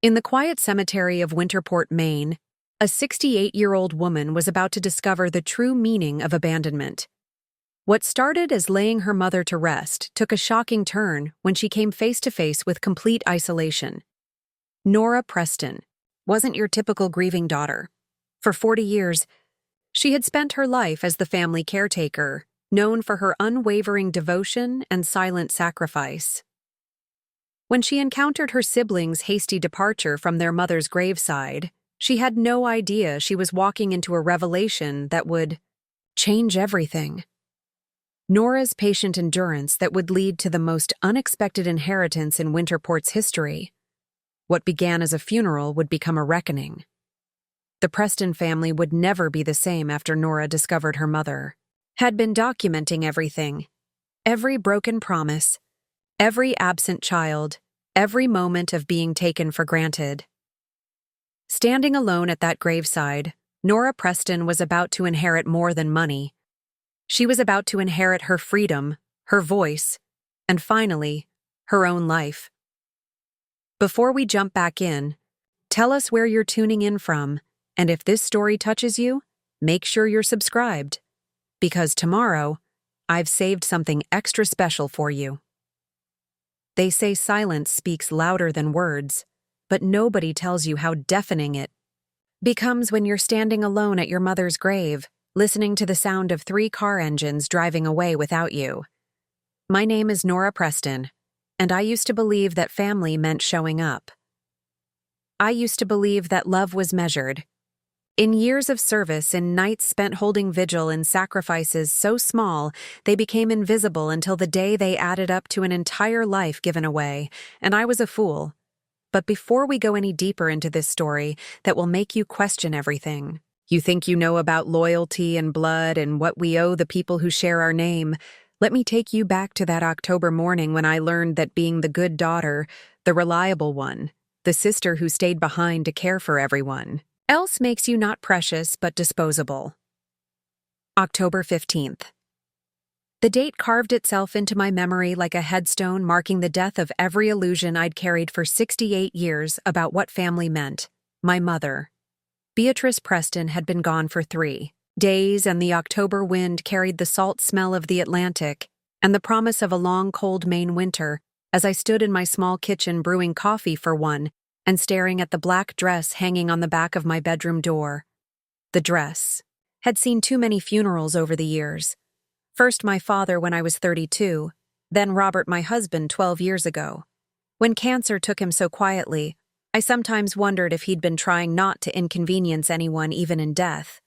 In the quiet cemetery of Winterport, Maine, a 68-year-old woman was about to discover the true meaning of abandonment. What started as laying her mother to rest took a shocking turn when she came face to face with complete isolation. Nora Preston wasn't your typical grieving daughter. For 40 years, she had spent her life as the family caretaker, known for her unwavering devotion and silent sacrifice. When she encountered her siblings' hasty departure from their mother's graveside, she had no idea she was walking into a revelation that would change everything. Nora's patient endurance that would lead to the most unexpected inheritance in Winterport's history. What began as a funeral would become a reckoning. The Preston family would never be the same after Nora discovered her mother had been documenting everything. Every broken promise, every absent child, every moment of being taken for granted. Standing alone at that graveside, Nora Preston was about to inherit more than money. She was about to inherit her freedom, her voice, and finally, her own life. Before we jump back in, tell us where you're tuning in from, and if this story touches you, make sure you're subscribed. Because tomorrow, I've saved something extra special for you. They say silence speaks louder than words, but nobody tells you how deafening it becomes when you're standing alone at your mother's grave, listening to the sound of 3 car engines driving away without you. My name is Nora Preston, and I used to believe that family meant showing up. I used to believe that love was measured in years of service, in nights spent holding vigil, in sacrifices so small they became invisible until the day they added up to an entire life given away, and I was a fool. But before we go any deeper into this story that will make you question everything you think you know about loyalty and blood and what we owe the people who share our name, let me take you back to that October morning when I learned that being the good daughter, the reliable one, the sister who stayed behind to care for everyone else makes you not precious but disposable. October 15th. The date carved itself into my memory like a headstone marking the death of every illusion I'd carried for 68 years about what family meant. My mother, Beatrice Preston, had been gone for 3 days, and the October wind carried the salt smell of the Atlantic and the promise of a long, cold Maine winter as I stood in my small kitchen brewing coffee for one and staring at the black dress hanging on the back of my bedroom door. The dress had seen too many funerals over the years. First my father when I was 32, then Robert, my husband, 12 years ago. When cancer took him so quietly, I sometimes wondered if he'd been trying not to inconvenience anyone even in death.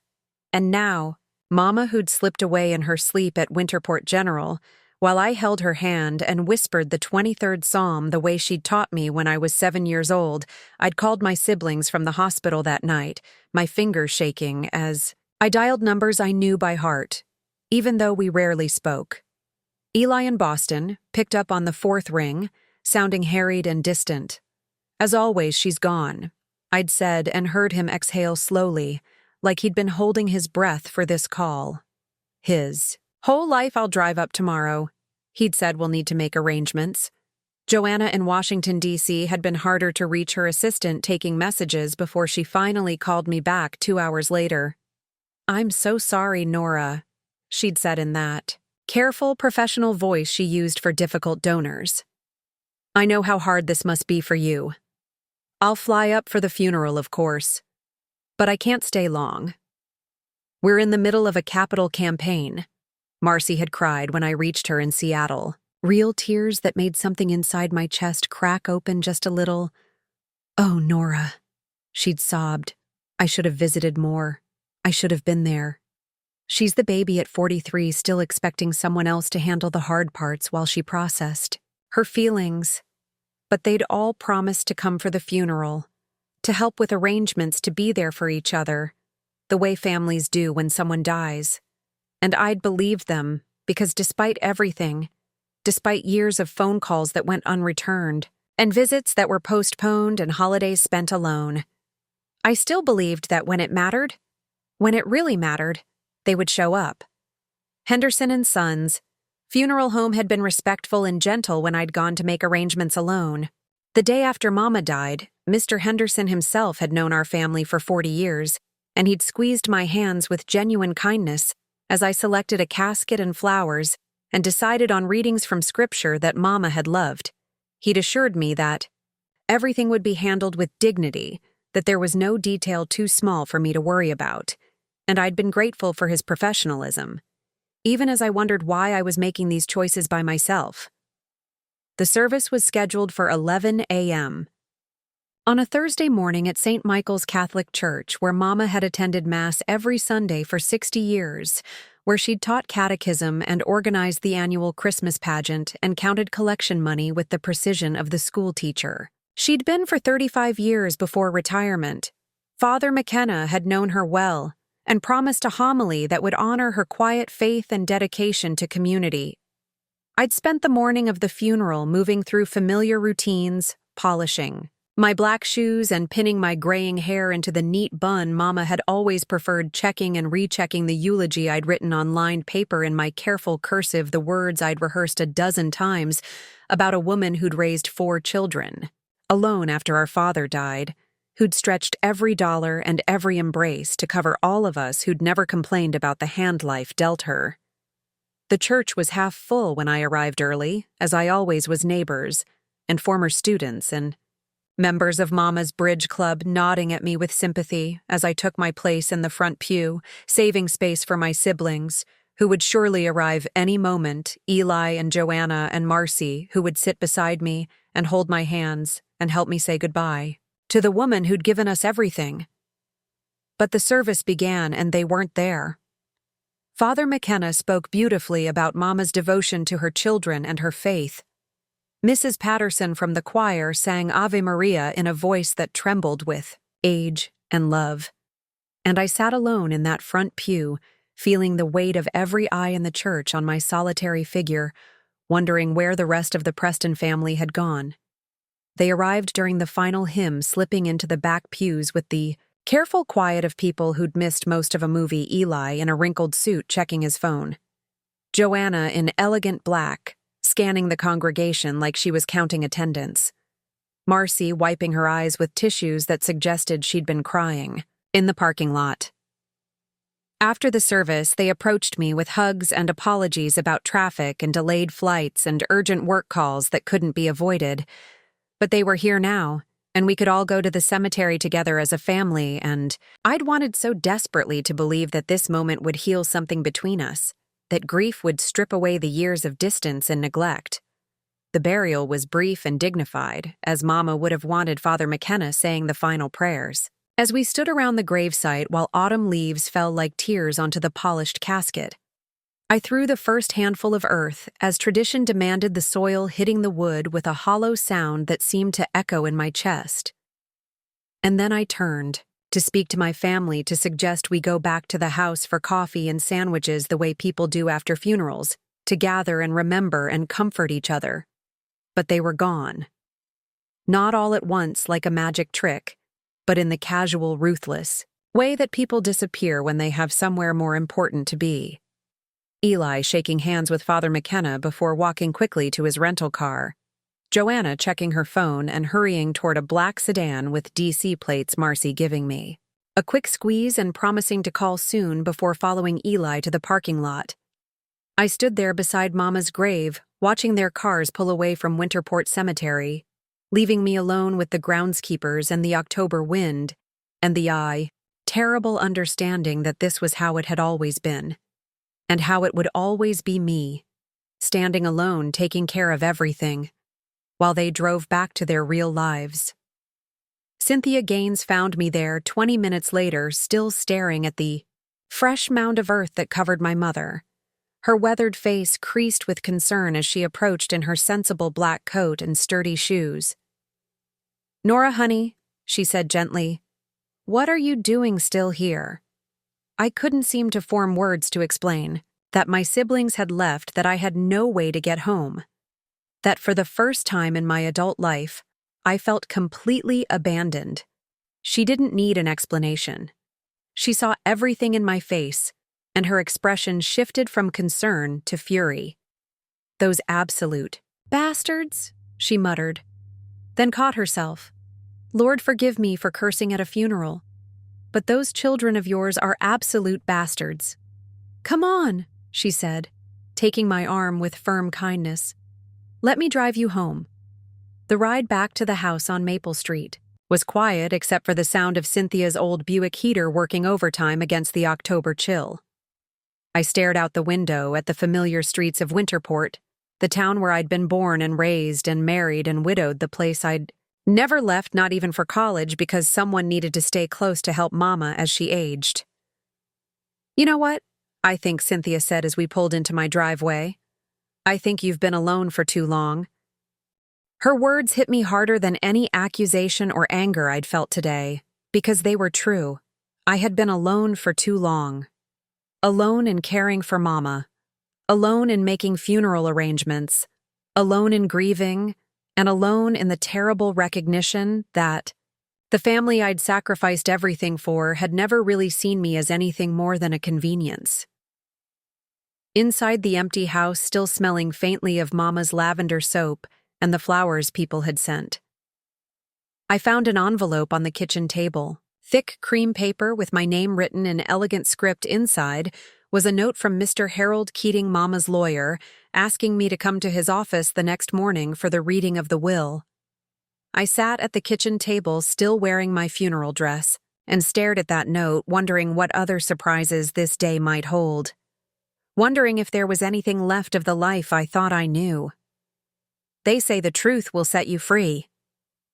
And now, Mama, who'd slipped away in her sleep at Winterport General, while I held her hand and whispered the 23rd Psalm the way she'd taught me when I was 7 years old, I'd called my siblings from the hospital that night, my fingers shaking as I dialed numbers I knew by heart, even though we rarely spoke. Eli in Boston picked up on the 4th ring, sounding harried and distant. As always, she's gone, I'd said, and heard him exhale slowly, like he'd been holding his breath for this call. His whole life I'll drive up tomorrow. He'd said we'll need to make arrangements. Joanna in Washington, D.C. had been harder to reach her assistant taking messages before she finally called me back 2 hours later. I'm so sorry, Nora, she'd said in that careful, professional voice she used for difficult donors. I know how hard this must be for you. I'll fly up for the funeral, of course. But I can't stay long. We're in the middle of a capital campaign, Marcy had cried when I reached her in Seattle, real tears that made something inside my chest crack open just a little. Oh, Nora, she'd sobbed. I should have visited more. I should have been there. She's the baby at 43, still expecting someone else to handle the hard parts while she processed her feelings. But they'd all promised to come for the funeral, to help with arrangements, to be there for each other, the way families do when someone dies. And I'd believed them because despite everything, despite years of phone calls that went unreturned, and visits that were postponed and holidays spent alone, I still believed that when it mattered, when it really mattered, they would show up. Henderson and Sons funeral home had been respectful and gentle when I'd gone to make arrangements alone. The day after Mama died, Mr. Henderson himself had known our family for 40 years, and he'd squeezed my hands with genuine kindness as I selected a casket and flowers and decided on readings from scripture that Mama had loved. He'd assured me that everything would be handled with dignity, that there was no detail too small for me to worry about, and I'd been grateful for his professionalism, even as I wondered why I was making these choices by myself. The service was scheduled for 11 a.m. on a Thursday morning at St. Michael's Catholic Church, where Mama had attended Mass every Sunday for 60 years, where she'd taught catechism and organized the annual Christmas pageant and counted collection money with the precision of the school teacher. She'd been for 35 years before retirement. Father McKenna had known her well and promised a homily that would honor her quiet faith and dedication to community. I'd spent the morning of the funeral moving through familiar routines, polishing my black shoes and pinning my graying hair into the neat bun Mama had always preferred, checking and rechecking the eulogy I'd written on lined paper in my careful cursive, the words I'd rehearsed a dozen times about a woman who'd raised 4 children, alone after our father died, who'd stretched every dollar and every embrace to cover all of us who'd never complained about the hand life dealt her. The church was half full when I arrived early, as I always was, neighbors and former students and members of Mama's bridge club nodding at me with sympathy as I took my place in the front pew, saving space for my siblings, who would surely arrive any moment, Eli and Joanna and Marcy, who would sit beside me and hold my hands and help me say goodbye to the woman who'd given us everything. But the service began and they weren't there. Father McKenna spoke beautifully about Mama's devotion to her children and her faith. Mrs. Patterson from the choir sang Ave Maria in a voice that trembled with age and love. And I sat alone in that front pew, feeling the weight of every eye in the church on my solitary figure, wondering where the rest of the Preston family had gone. They arrived during the final hymn, slipping into the back pews with the careful quiet of people who'd missed most of a movie, Eli in a wrinkled suit checking his phone, Joanna in elegant black, scanning the congregation like she was counting attendance, Marcy wiping her eyes with tissues that suggested she'd been crying, in the parking lot. After the service, they approached me with hugs and apologies about traffic and delayed flights and urgent work calls that couldn't be avoided. But they were here now, and we could all go to the cemetery together as a family, and I'd wanted so desperately to believe that this moment would heal something between us, that grief would strip away the years of distance and neglect. The burial was brief and dignified, as Mama would have wanted Father McKenna saying the final prayers. As we stood around the gravesite while autumn leaves fell like tears onto the polished casket, I threw the first handful of earth as tradition demanded, the soil hitting the wood with a hollow sound that seemed to echo in my chest. And then I turned to speak to my family to suggest we go back to the house for coffee and sandwiches the way people do after funerals, to gather and remember and comfort each other. But they were gone. Not all at once like a magic trick, but in the casual, ruthless way that people disappear when they have somewhere more important to be. Eli shaking hands with Father McKenna before walking quickly to his rental car, Joanna checking her phone and hurrying toward a black sedan with DC plates Marcy giving me a quick squeeze and promising to call soon before following Eli to the parking lot. I stood there beside Mama's grave, watching their cars pull away from Winterport Cemetery, leaving me alone with the groundskeepers and the October wind, and the terrible understanding that this was how it had always been, and how it would always be me, standing alone taking care of everything, while they drove back to their real lives. Cynthia Gaines found me there 20 minutes later, still staring at the fresh mound of earth that covered my mother, her weathered face creased with concern as she approached in her sensible black coat and sturdy shoes. "Nora, honey," she said gently, "what are you doing still here?" I couldn't seem to form words to explain that my siblings had left, that I had no way to get home, that for the first time in my adult life, I felt completely abandoned. She didn't need an explanation. She saw everything in my face, and her expression shifted from concern to fury. "Those absolute bastards," she muttered, then caught herself. Lord forgive me for cursing at a funeral, but those children of yours are absolute bastards. Come on, she said, taking my arm with firm kindness. Let me drive you home. The ride back to the house on Maple Street was quiet except for the sound of Cynthia's old Buick heater working overtime against the October chill. I stared out the window at the familiar streets of Winterport, the town where I'd been born and raised and married and widowed, the place I'd never left, not even for college, because someone needed to stay close to help Mama as she aged. You know what? I think Cynthia said as we pulled into my driveway. I think you've been alone for too long. Her words hit me harder than any accusation or anger I'd felt today, because they were true. I had been alone for too long. Alone in caring for Mama. Alone in making funeral arrangements. Alone in grieving. And alone in the terrible recognition that the family I'd sacrificed everything for had never really seen me as anything more than a convenience. Inside the empty house, still smelling faintly of Mama's lavender soap and the flowers people had sent, I found an envelope on the kitchen table. Thick cream paper with my name written in elegant script inside was a note from Mr. Harold Keating, Mama's lawyer, asking me to come to his office the next morning for the reading of the will. I sat at the kitchen table, still wearing my funeral dress, and stared at that note, wondering what other surprises this day might hold. Wondering if there was anything left of the life I thought I knew. They say the truth will set you free.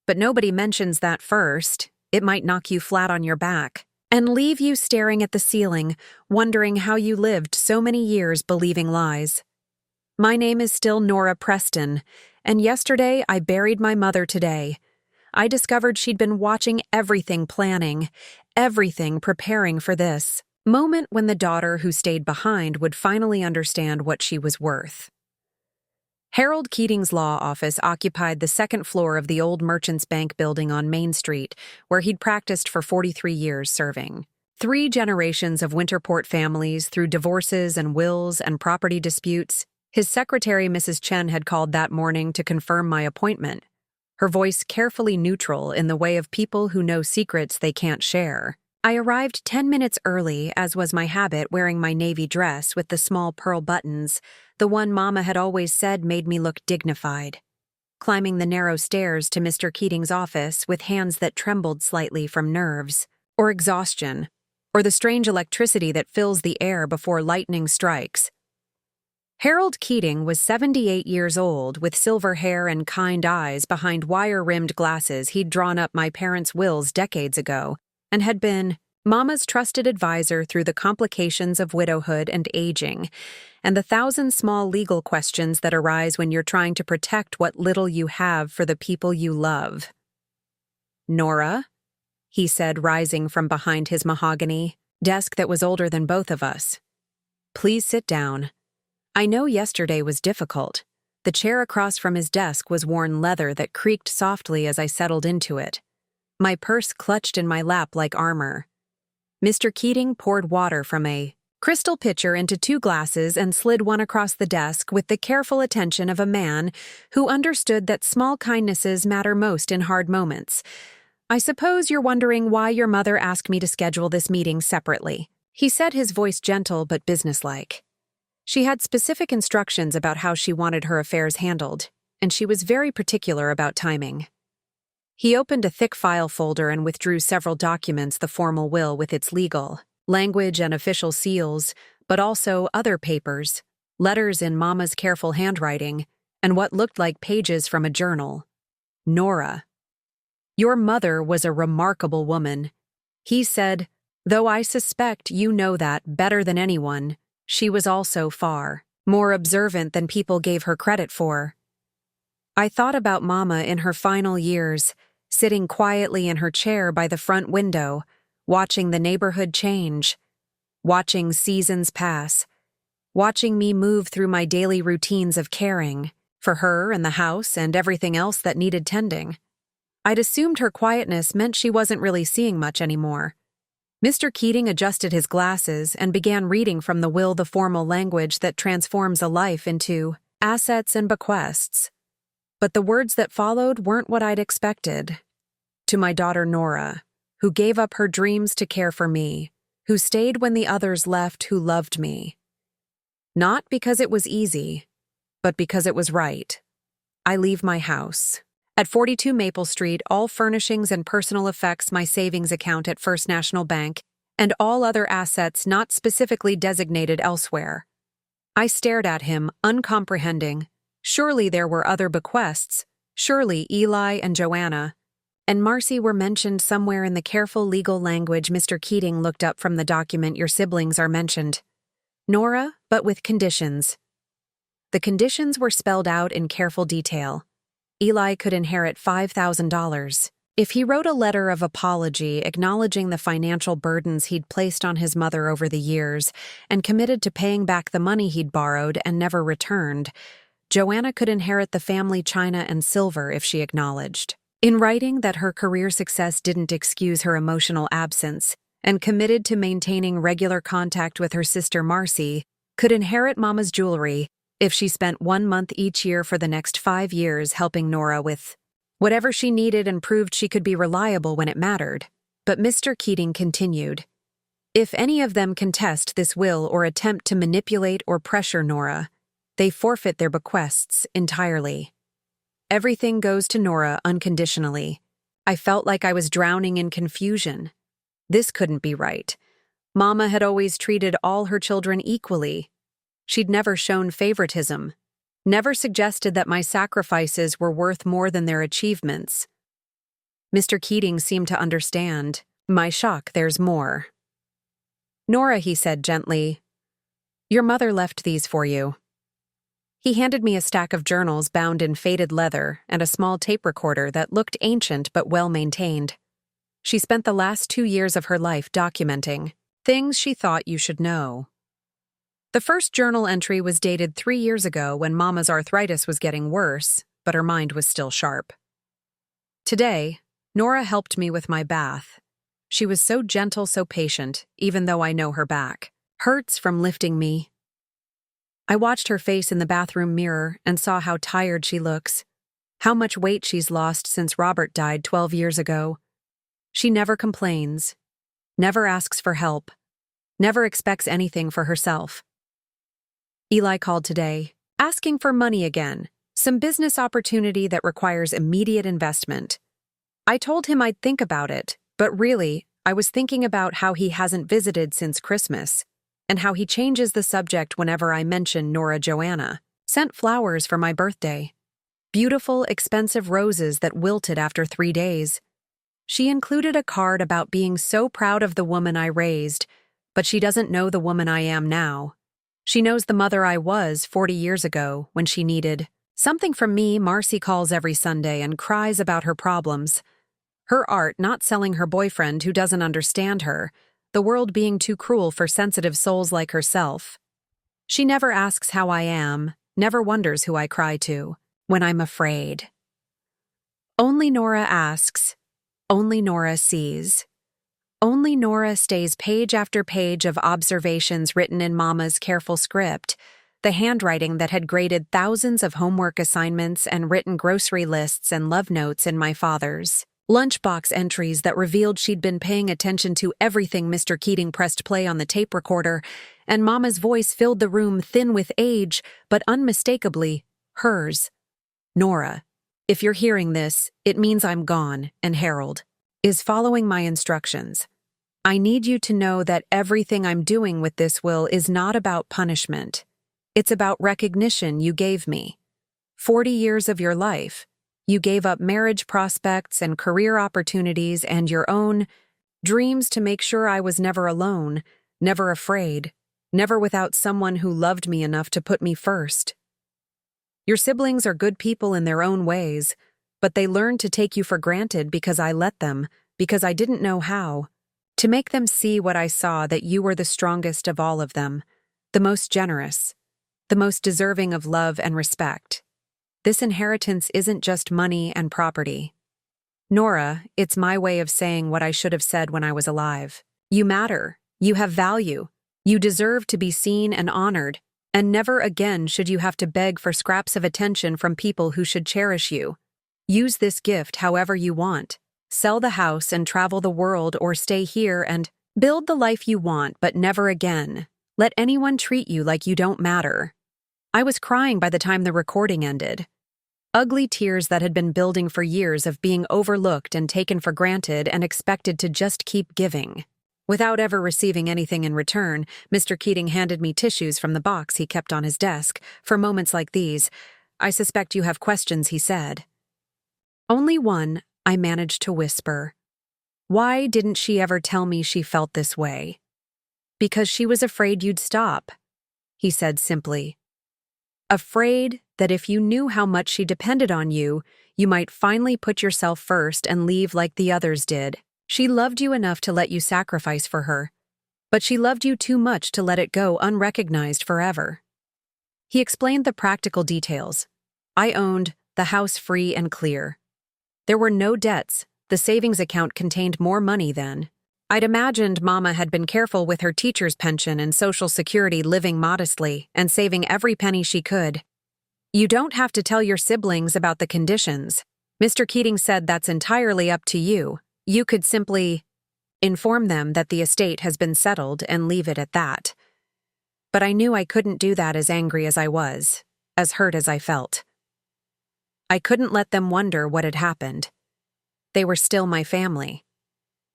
But nobody mentions that first. It might knock you flat on your back and leave you staring at the ceiling, wondering how you lived so many years believing lies. My name is still Nora Preston, and yesterday I buried my mother today. I discovered she'd been watching everything, planning, everything preparing for this moment when the daughter who stayed behind would finally understand what she was worth. Harold Keating's law office occupied the second floor of the old Merchants Bank building on Main Street, where he'd practiced for 43 years serving 3 generations of Winterport families through divorces and wills and property disputes. His secretary, Mrs. Chen, had called that morning to confirm my appointment, her voice carefully neutral in the way of people who know secrets they can't share. I arrived 10 minutes early, as was my habit, wearing my navy dress with the small pearl buttons, the one Mama had always said made me look dignified. Climbing the narrow stairs to Mr. Keating's office with hands that trembled slightly from nerves, or exhaustion, or the strange electricity that fills the air before lightning strikes. Harold Keating was 78 years old, with silver hair and kind eyes behind wire-rimmed glasses he'd drawn up my parents' wills decades ago, and had been Mama's trusted advisor through the complications of widowhood and aging, and the 1,000 small legal questions that arise when you're trying to protect what little you have for the people you love. "Nora," he said, rising from behind his mahogany desk that was older than both of us. "Please sit down. I know yesterday was difficult." The chair across from his desk was worn leather that creaked softly as I settled into it. My purse clutched in my lap like armor. Mr. Keating poured water from a crystal pitcher into 2 glasses and slid one across the desk with the careful attention of a man who understood that small kindnesses matter most in hard moments. "I suppose you're wondering why your mother asked me to schedule this meeting separately," he said, his voice gentle but businesslike. She had specific instructions about how she wanted her affairs handled, and she was very particular about timing. He opened a thick file folder and withdrew several documents, the formal will with its legal language and official seals, but also other papers, letters in Mama's careful handwriting, and what looked like pages from a journal. "Nora, your mother was a remarkable woman," he said, "though I suspect you know that better than anyone. She was also far more observant than people gave her credit for." I thought about Mama in her final years, sitting quietly in her chair by the front window, watching the neighborhood change, watching seasons pass, watching me move through my daily routines of caring for her and the house and everything else that needed tending. I'd assumed her quietness meant she wasn't really seeing much anymore. Mr. Keating adjusted his glasses and began reading from the will, the formal language that transforms a life into assets and bequests. But the words that followed weren't what I'd expected. To my daughter Nora, who gave up her dreams to care for me, who stayed when the others left, who loved me. Not because it was easy, but because it was right. I leave my house. At 42 Maple Street, all furnishings and personal effects my savings account at First National Bank, and all other assets not specifically designated elsewhere. I stared at him, uncomprehending. Surely there were other bequests. Surely Eli and Joanna and Marcy were mentioned somewhere in the careful legal language Mr. Keating looked up from the document. Your siblings are mentioned. Nora, but with conditions. The conditions were spelled out in careful detail. Eli could inherit $5,000. If he wrote a letter of apology acknowledging the financial burdens he'd placed on his mother over the years and committed to paying back the money he'd borrowed and never returned, Joanna could inherit the family china and silver if she acknowledged. In writing that her career success didn't excuse her emotional absence and committed to maintaining regular contact with her sister Marcy, could inherit Mama's jewelry if she spent 1 month each year for the next 5 years helping Nora with whatever she needed and proved she could be reliable when it mattered. But Mr. Keating continued, if any of them contest this will or attempt to manipulate or pressure Nora, they forfeit their bequests entirely. Everything goes to Nora unconditionally. I felt like I was drowning in confusion. This couldn't be right. Mama had always treated all her children equally. She'd never shown favoritism, never suggested that my sacrifices were worth more than their achievements. Mr. Keating seemed to understand. My shock, there's more. Nora, he said gently, your mother left these for you. He handed me a stack of journals bound in faded leather and a small tape recorder that looked ancient but well-maintained. She spent the last 2 years of her life documenting things she thought you should know. The first journal entry was dated 3 years ago when Mama's arthritis was getting worse, but her mind was still sharp. Today, Nora helped me with my bath. She was so gentle, so patient, even though I know her back hurts from lifting me. I watched her face in the bathroom mirror and saw how tired she looks, how much weight she's lost since Robert died 12 years ago. She never complains, never asks for help, never expects anything for herself. Eli called today, asking for money again, some business opportunity that requires immediate investment. I told him I'd think about it, but really, I was thinking about how he hasn't visited since Christmas, and how he changes the subject whenever I mention Nora Joanna. Sent flowers for my birthday. Beautiful, expensive roses that wilted after 3 days. She included a card about being so proud of the woman I raised, but she doesn't know the woman I am now. She knows the mother I was 40 years ago when she needed something from me. Marcy calls every Sunday and cries about her problems. Her art not selling her boyfriend who doesn't understand her, the world being too cruel for sensitive souls like herself. She never asks how I am, never wonders who I cry to when I'm afraid. Only Nora asks, only Nora sees. Only Nora stays page after page of observations written in Mama's careful script, the handwriting that had graded thousands of homework assignments and written grocery lists and love notes in my father's. Lunchbox entries that revealed she'd been paying attention to everything. Mr. Keating pressed play on the tape recorder, and Mama's voice filled the room, thin with age, but unmistakably hers. Nora, if you're hearing this, it means I'm gone, and Harold is following my instructions. I need you to know that everything I'm doing with this will is not about punishment. It's about recognition you gave me. 40 years of your life. You gave up marriage prospects and career opportunities and your own dreams to make sure I was never alone, never afraid, never without someone who loved me enough to put me first. Your siblings are good people in their own ways, but they learned to take you for granted because I let them, because I didn't know how. To make them see what I saw, that you were the strongest of all of them, the most generous, the most deserving of love and respect. This inheritance isn't just money and property. Nora, it's my way of saying what I should have said when I was alive. You matter. You have value. You deserve to be seen and honored, and never again should you have to beg for scraps of attention from people who should cherish you. Use this gift however you want. sell the house and travel the world, or stay here and build the life you want, but never again let anyone treat you like you don't matter. I was crying by the time the recording ended. Ugly tears that had been building for years of being overlooked and taken for granted and expected to just keep giving. Without ever receiving anything in return, Mr. Keating handed me tissues from the box he kept on his desk. For moments like these, "I suspect you have questions," he said. "Only one," I managed to whisper. "Why didn't she ever tell me she felt this way?" "Because she was afraid you'd stop," he said simply. "Afraid that if you knew how much she depended on you, you might finally put yourself first and leave like the others did. She loved you enough to let you sacrifice for her, but she loved you too much to let it go unrecognized forever." He explained the practical details. I owned the house free and clear. There were no debts. The savings account contained more money then. I'd imagined Mama had been careful with her teacher's pension and Social Security, living modestly and saving every penny she could. "You don't have to tell your siblings about the conditions. Mr. Keating said that's entirely up to you. You could simply inform them that the estate has been settled and leave it at that." But I knew I couldn't do that, as angry as I was, as hurt as I felt. I couldn't let them wonder what had happened. They were still my family.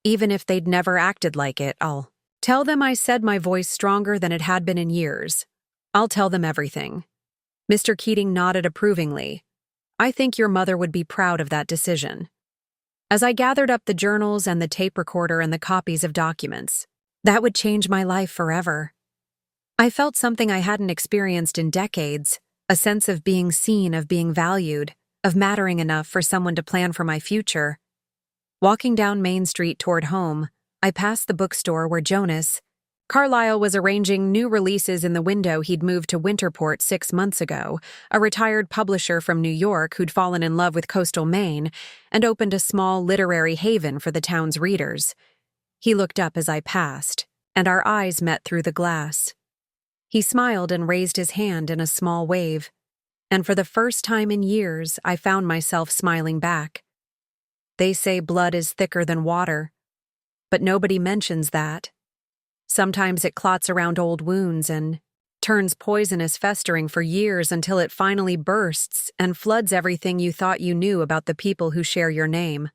Even if they'd never acted like it, I'll tell them. I said, my voice stronger than it had been in years. "I'll tell them everything." Mr. Keating nodded approvingly. "I think your mother would be proud of that decision." As I gathered up the journals and the tape recorder and the copies of documents, that would change my life forever. I felt something I hadn't experienced in decades, a sense of being seen, of being valued, of mattering enough for someone to plan for my future. Walking down Main Street toward home, I passed the bookstore where Jonas Carlyle was arranging new releases. In the window, he'd moved to Winterport 6 months ago, a retired publisher from New York who'd fallen in love with coastal Maine and opened a small literary haven for the town's readers. He looked up as I passed, and our eyes met through the glass. He smiled and raised his hand in a small wave, and for the first time in years, I found myself smiling back. They say blood is thicker than water, but nobody mentions that. Sometimes it clots around old wounds and turns poisonous, festering for years until it finally bursts and floods everything you thought you knew about the people who share your name.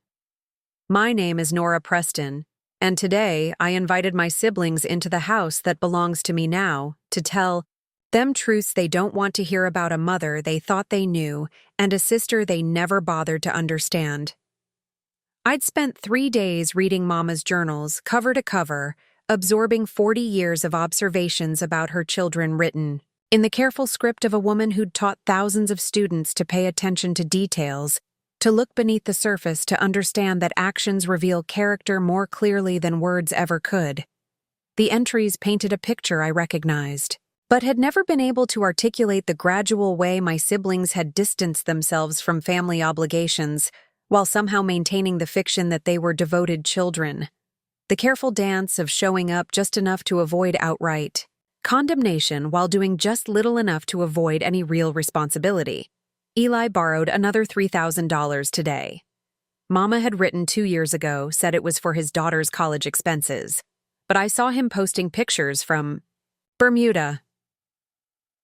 My name is Nora Preston, and today I invited my siblings into the house that belongs to me now to tell them truths they don't want to hear about, a mother they thought they knew and a sister they never bothered to understand. I'd spent 3 days reading Mama's journals, cover to cover, absorbing 40 years of observations about her children, written in the careful script of a woman who'd taught thousands of students to pay attention to details, to look beneath the surface, to understand that actions reveal character more clearly than words ever could. The entries painted a picture I recognized, but had never been able to articulate the gradual way my siblings had distanced themselves from family obligations, while somehow maintaining the fiction that they were devoted children. The careful dance of showing up just enough to avoid outright condemnation while doing just little enough to avoid any real responsibility. Eli borrowed another $3,000 today. Mama had written 2 years ago, said it was for his daughter's college expenses, but I saw him posting pictures from Bermuda.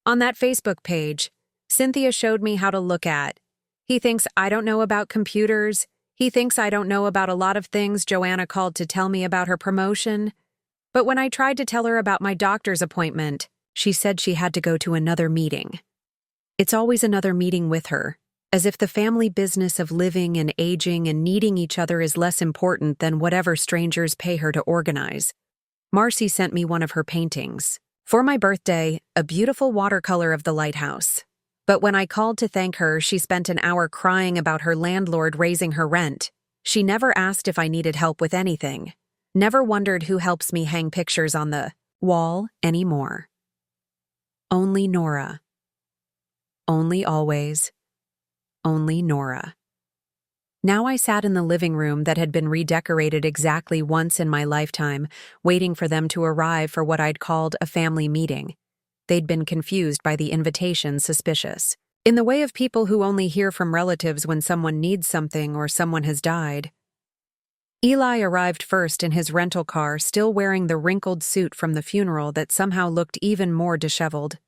On that Facebook page, Cynthia showed me how to look at. He thinks I don't know about computers. He thinks I don't know about a lot of things. Joanna called to tell me about her promotion. But when I tried to tell her about my doctor's appointment, she said she had to go to another meeting. It's always another meeting with her, as if the family business of living and aging and needing each other is less important than whatever strangers pay her to organize. Marcy sent me one of her paintings. For my birthday, a beautiful watercolor of the lighthouse. But when I called to thank her, she spent an hour crying about her landlord raising her rent. She never asked if I needed help with anything. Never wondered who helps me hang pictures on the wall anymore. Only Nora. Only always. Only Nora. Now I sat in the living room that had been redecorated exactly once in my lifetime, waiting for them to arrive for what I'd called a family meeting. They'd been confused by the invitation, suspicious. In the way of people who only hear from relatives when someone needs something or someone has died. Eli arrived first in his rental car, still wearing the wrinkled suit from the funeral that somehow looked even more disheveled.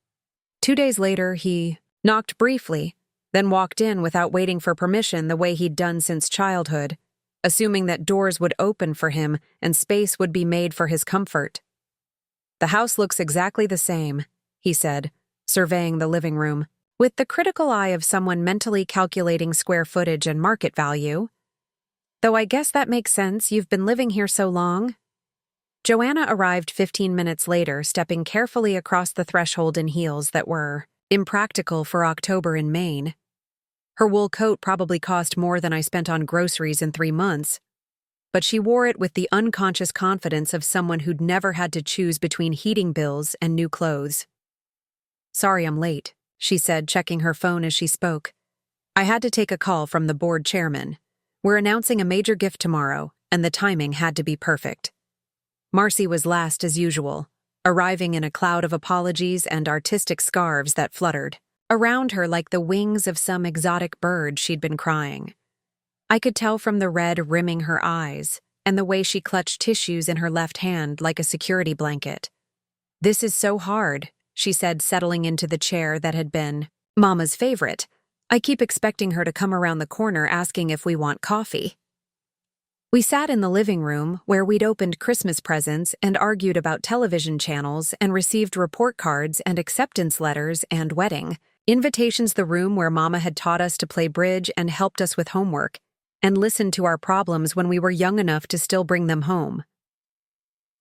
2 days later, he knocked briefly, then walked in without waiting for permission the way he'd done since childhood, assuming that doors would open for him and space would be made for his comfort. "The house looks exactly the same," he said, surveying the living room, with the critical eye of someone mentally calculating square footage and market value. "Though I guess that makes sense, you've been living here so long." Joanna arrived 15 minutes later, stepping carefully across the threshold in heels that were impractical for October in Maine. Her wool coat probably cost more than I spent on groceries in 3 months, but she wore it with the unconscious confidence of someone who'd never had to choose between heating bills and new clothes. "Sorry I'm late," she said, checking her phone as she spoke. "I had to take a call from the board chairman. We're announcing a major gift tomorrow, and the timing had to be perfect." Marcy was last as usual, arriving in a cloud of apologies and artistic scarves that fluttered around her like the wings of some exotic bird she'd been crying. I could tell from the red rimming her eyes and the way she clutched tissues in her left hand like a security blanket. "This is so hard," she said, settling into the chair that had been Mama's favorite. "I keep expecting her to come around the corner asking if we want coffee." We sat in the living room where we'd opened Christmas presents and argued about television channels and received report cards and acceptance letters and wedding invitations, the room where Mama had taught us to play bridge and helped us with homework and listened to our problems when we were young enough to still bring them home.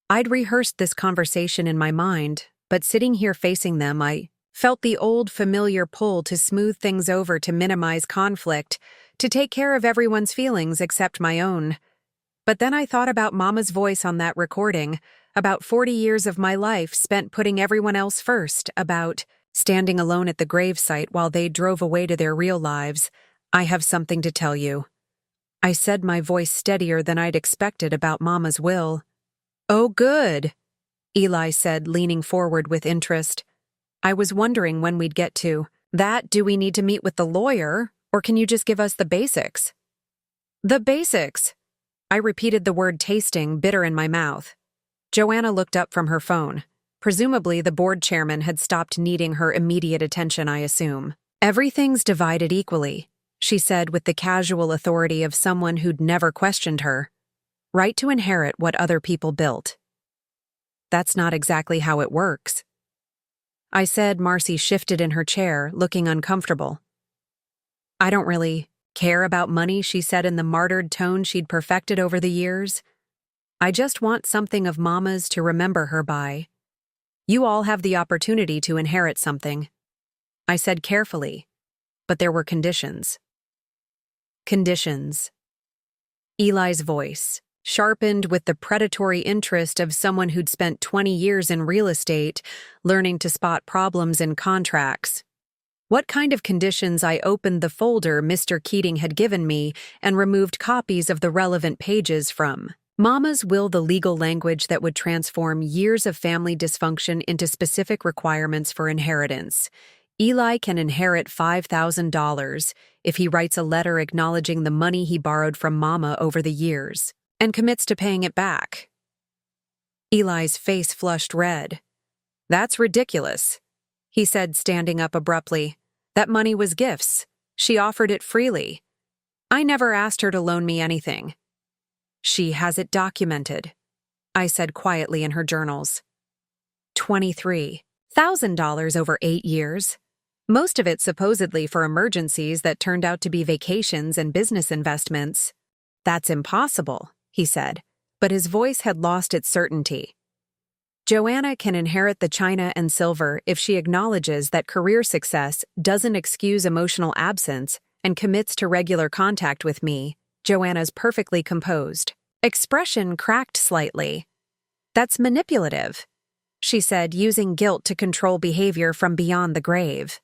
I'd rehearsed this conversation in my mind, but sitting here facing them, I felt the old familiar pull to smooth things over, to minimize conflict, to take care of everyone's feelings except my own. But then I thought about Mama's voice on that recording, about 40 years of my life spent putting everyone else first, about standing alone at the gravesite while they drove away to their real lives. "I have something to tell you," I said, my voice steadier than I'd expected about Mama's will. "Oh, good," Eli said, leaning forward with interest. "I was wondering when we'd get to that. Do we need to meet with the lawyer, or can you just give us the basics?" "The basics," I repeated, the word tasting bitter in my mouth. Joanna looked up from her phone. Presumably, the board chairman had stopped needing her immediate attention, I assume. "Everything's divided equally," she said with the casual authority of someone who'd never questioned her. "Right to inherit what other people built." "That's not exactly how it works," I said. Marcy shifted in her chair, looking uncomfortable. "I don't really care about money," she said in the martyred tone she'd perfected over the years. "I just want something of Mama's to remember her by. You all have the opportunity to inherit something," I said carefully, "but there were conditions." "Conditions." Eli's voice sharpened with the predatory interest of someone who'd spent 20 years in real estate, learning to spot problems in contracts. "What kind of conditions?" I opened the folder Mr. Keating had given me and removed copies of the relevant pages from Mama's will, the legal language that would transform years of family dysfunction into specific requirements for inheritance. Eli can inherit $5,000 if he writes a letter acknowledging the money he borrowed from Mama over the years and commits to paying it back. Eli's face flushed red. "That's ridiculous," he said, standing up abruptly. "That money was gifts. She offered it freely. I never asked her to loan me anything." "She has it documented," I said quietly, in her journals. $23,000 over 8 years. Most of it supposedly for emergencies that turned out to be vacations and business investments. "That's impossible," he said, but his voice had lost its certainty. "Joanna can inherit the china and silver if she acknowledges that career success doesn't excuse emotional absence and commits to regular contact with me." Joanna's perfectly composed expression cracked slightly. "That's manipulative," she said, using guilt to control behavior from beyond the grave.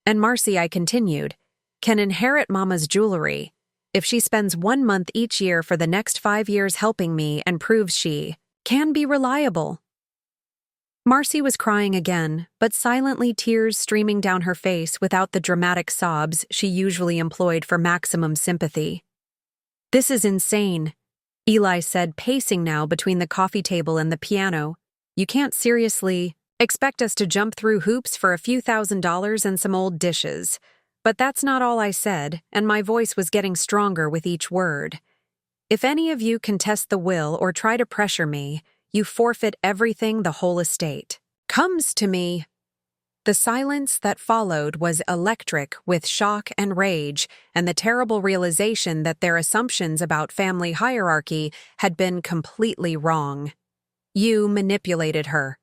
"And Marcy," I continued, "can inherit Mama's jewelry if she spends 1 month each year for the next 5 years helping me and proves she can be reliable." Marcy was crying again, but silently, tears streaming down her face without the dramatic sobs she usually employed for maximum sympathy. "This is insane," Eli said, pacing now between the coffee table and the piano. You can't seriously expect us to jump through hoops for a few $1,000s and some old dishes. But that's not all I said, and my voice was getting stronger with each word. If any of you contest the will or try to pressure me, you forfeit everything, the whole estate comes to me. The silence that followed was electric with shock and rage and the terrible realization that their assumptions about family hierarchy had been completely wrong. You manipulated her,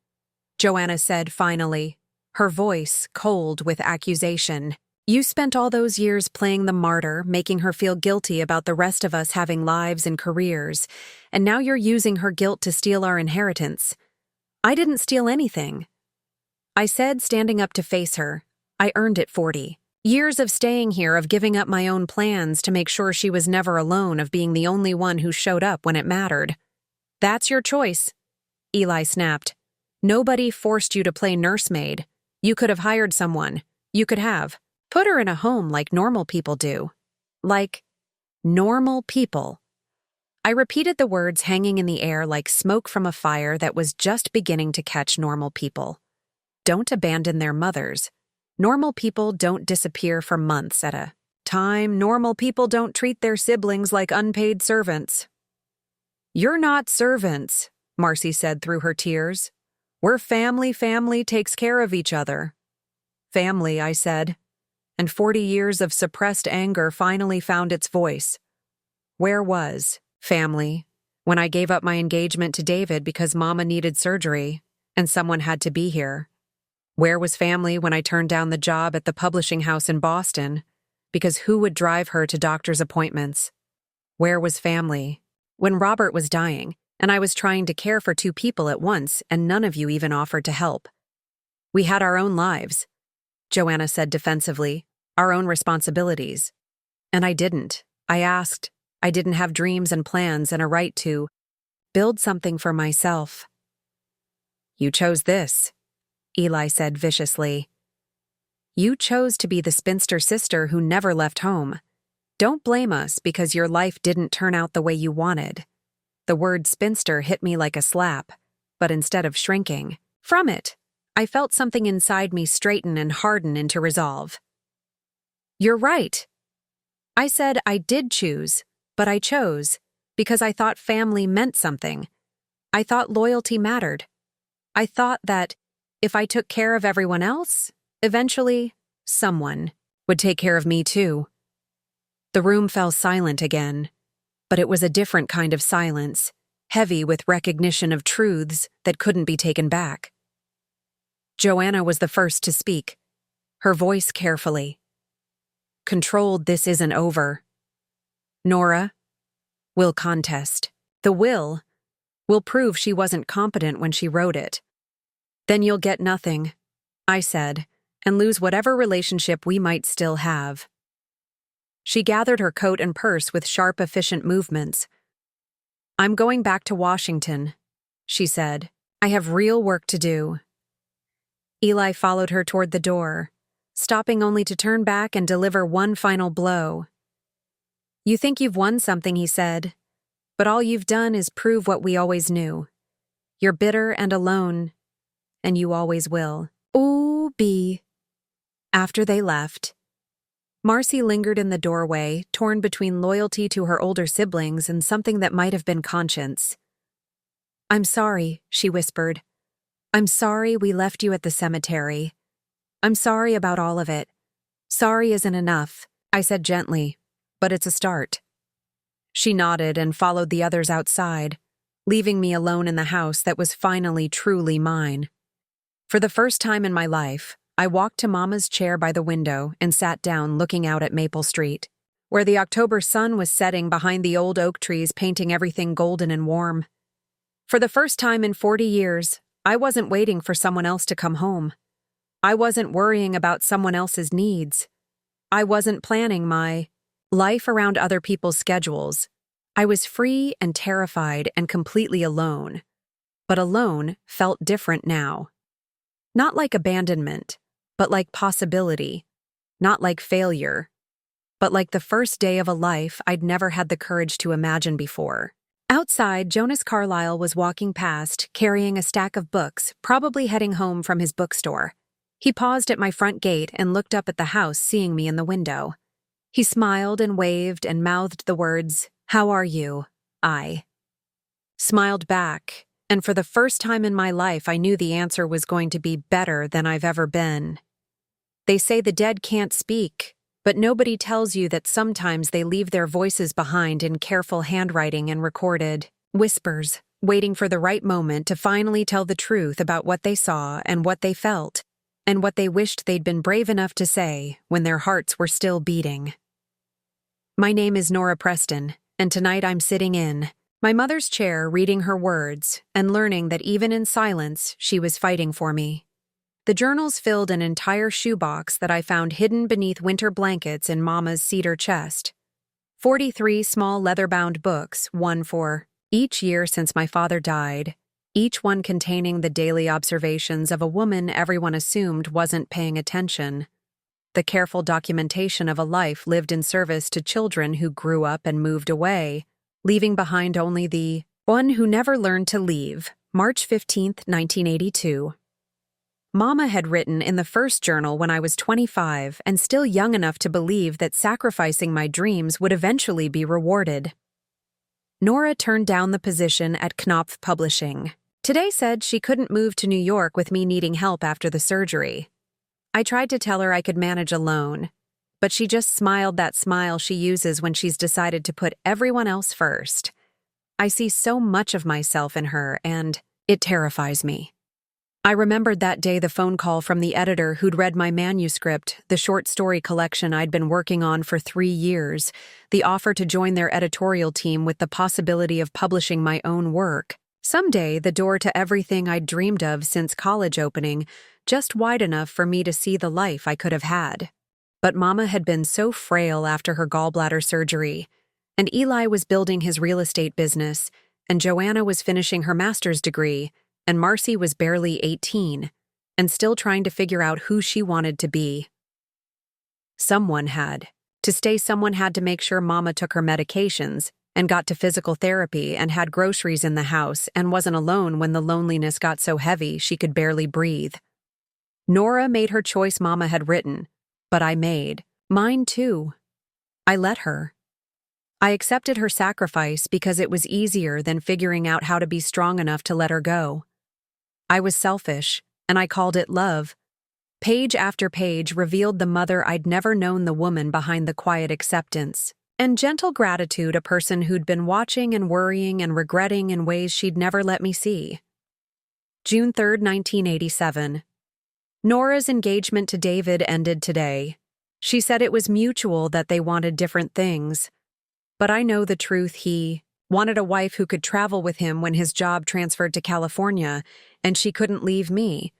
Joanna said finally, her voice cold with accusation. You spent all those years playing the martyr, making her feel guilty about the rest of us having lives and careers, and now you're using her guilt to steal our inheritance. I didn't steal anything, I said, standing up to face her. I earned it 40 years of staying here, of giving up my own plans to make sure she was never alone, of being the only one who showed up when it mattered. That's your choice, Eli snapped. Nobody forced you to play nursemaid. You could have hired someone. You could have put her in a home like normal people do. Like normal people. I repeated the words, hanging in the air like smoke from a fire that was just beginning to catch. Normal people don't abandon their mothers. Normal people don't disappear for months at a time. Normal people don't treat their siblings like unpaid servants. You're not servants, Marcy said through her tears. We're family. Family takes care of each other. Family, I said, and 40 years of suppressed anger finally found its voice. Where was family when I gave up my engagement to David because Mama needed surgery and someone had to be here? Where was family when I turned down the job at the publishing house in Boston because who would drive her to doctor's appointments? Where was family when Robert was dying and I was trying to care for 2 people at once and none of you even offered to help? We had our own lives, Joanna said defensively, our own responsibilities. And I didn't. I asked. I didn't have dreams and plans and a right to build something for myself. You chose this, Eli said viciously. You chose to be the spinster sister who never left home. Don't blame us because your life didn't turn out the way you wanted. The word spinster hit me like a slap, but instead of shrinking from it, I felt something inside me straighten and harden into resolve. You're right. I said I did choose, but I chose because I thought family meant something. I thought loyalty mattered. I thought that if I took care of everyone else, eventually, someone would take care of me too. The room fell silent again, but it was a different kind of silence, heavy with recognition of truths that couldn't be taken back. Joanna was the first to speak, her voice carefully. Controlled, this isn't over. Nora, we'll contest. The will prove she wasn't competent when she wrote it. Then you'll get nothing, I said, and lose whatever relationship we might still have. She gathered her coat and purse with sharp, efficient movements. I'm going back to Washington, she said. I have real work to do. Eli followed her toward the door, stopping only to turn back and deliver one final blow. You think you've won something, he said, but all you've done is prove what we always knew. You're bitter and alone, and you always will. Ooh, B. After they left, Marcy lingered in the doorway, torn between loyalty to her older siblings and something that might have been conscience. I'm sorry, she whispered. I'm sorry we left you at the cemetery. I'm sorry about all of it. Sorry isn't enough, I said gently, but it's a start. She nodded and followed the others outside, leaving me alone in the house that was finally truly mine. For the first time in my life, I walked to Mama's chair by the window and sat down looking out at Maple Street, where the October sun was setting behind the old oak trees, painting everything golden and warm. For the first time in 40 years, I wasn't waiting for someone else to come home. I wasn't worrying about someone else's needs. I wasn't planning my life around other people's schedules. I was free and terrified and completely alone. But alone felt different now. Not like abandonment, but like possibility. Not like failure, but like the first day of a life I'd never had the courage to imagine before. Outside, Jonas Carlyle was walking past, carrying a stack of books, probably heading home from his bookstore. He paused at my front gate and looked up at the house, seeing me in the window. He smiled and waved and mouthed the words, "How are you?" I smiled back, and for the first time in my life I knew the answer was going to be better than I've ever been. They say the dead can't speak, but nobody tells you that sometimes they leave their voices behind in careful handwriting and recorded whispers, waiting for the right moment to finally tell the truth about what they saw and what they felt, and what they wished they'd been brave enough to say when their hearts were still beating. My name is Nora Preston, and tonight I'm sitting in my mother's chair, reading her words and learning that even in silence, she was fighting for me. The journals filled an entire shoebox that I found hidden beneath winter blankets in Mama's cedar chest. 43 small leather-bound books, one for each year since my father died, each one containing the daily observations of a woman everyone assumed wasn't paying attention. The careful documentation of a life lived in service to children who grew up and moved away, leaving behind only the one who never learned to leave. March 15, 1982. Mama had written in the first journal when I was 25 and still young enough to believe that sacrificing my dreams would eventually be rewarded. Nora turned down the position at Knopf Publishing. Today said she couldn't move to New York with me needing help after the surgery. I tried to tell her I could manage alone, but she just smiled that smile she uses when she's decided to put everyone else first. I see so much of myself in her, and it terrifies me. I remembered that day the phone call from the editor who'd read my manuscript, the short story collection I'd been working on for 3 years, the offer to join their editorial team with the possibility of publishing my own work. Someday, the door to everything I'd dreamed of since college opening, just wide enough for me to see the life I could have had. But Mama had been so frail after her gallbladder surgery, and Eli was building his real estate business, and Joanna was finishing her master's degree, and Marcy was barely 18, and still trying to figure out who she wanted to be. Someone had to make sure Mama took her medications and got to physical therapy and had groceries in the house and wasn't alone when the loneliness got so heavy she could barely breathe. Nora made her choice Mama had written, but I made mine too. I let her. I accepted her sacrifice because it was easier than figuring out how to be strong enough to let her go. I was selfish, and I called it love. Page after page revealed the mother I'd never known, the woman behind the quiet acceptance and gentle gratitude, a person who'd been watching and worrying and regretting in ways she'd never let me see. June 3, 1987. Nora's engagement to David ended today. She said it was mutual, that they wanted different things. But I know the truth. He wanted a wife who could travel with him when his job transferred to California, and she couldn't leave me.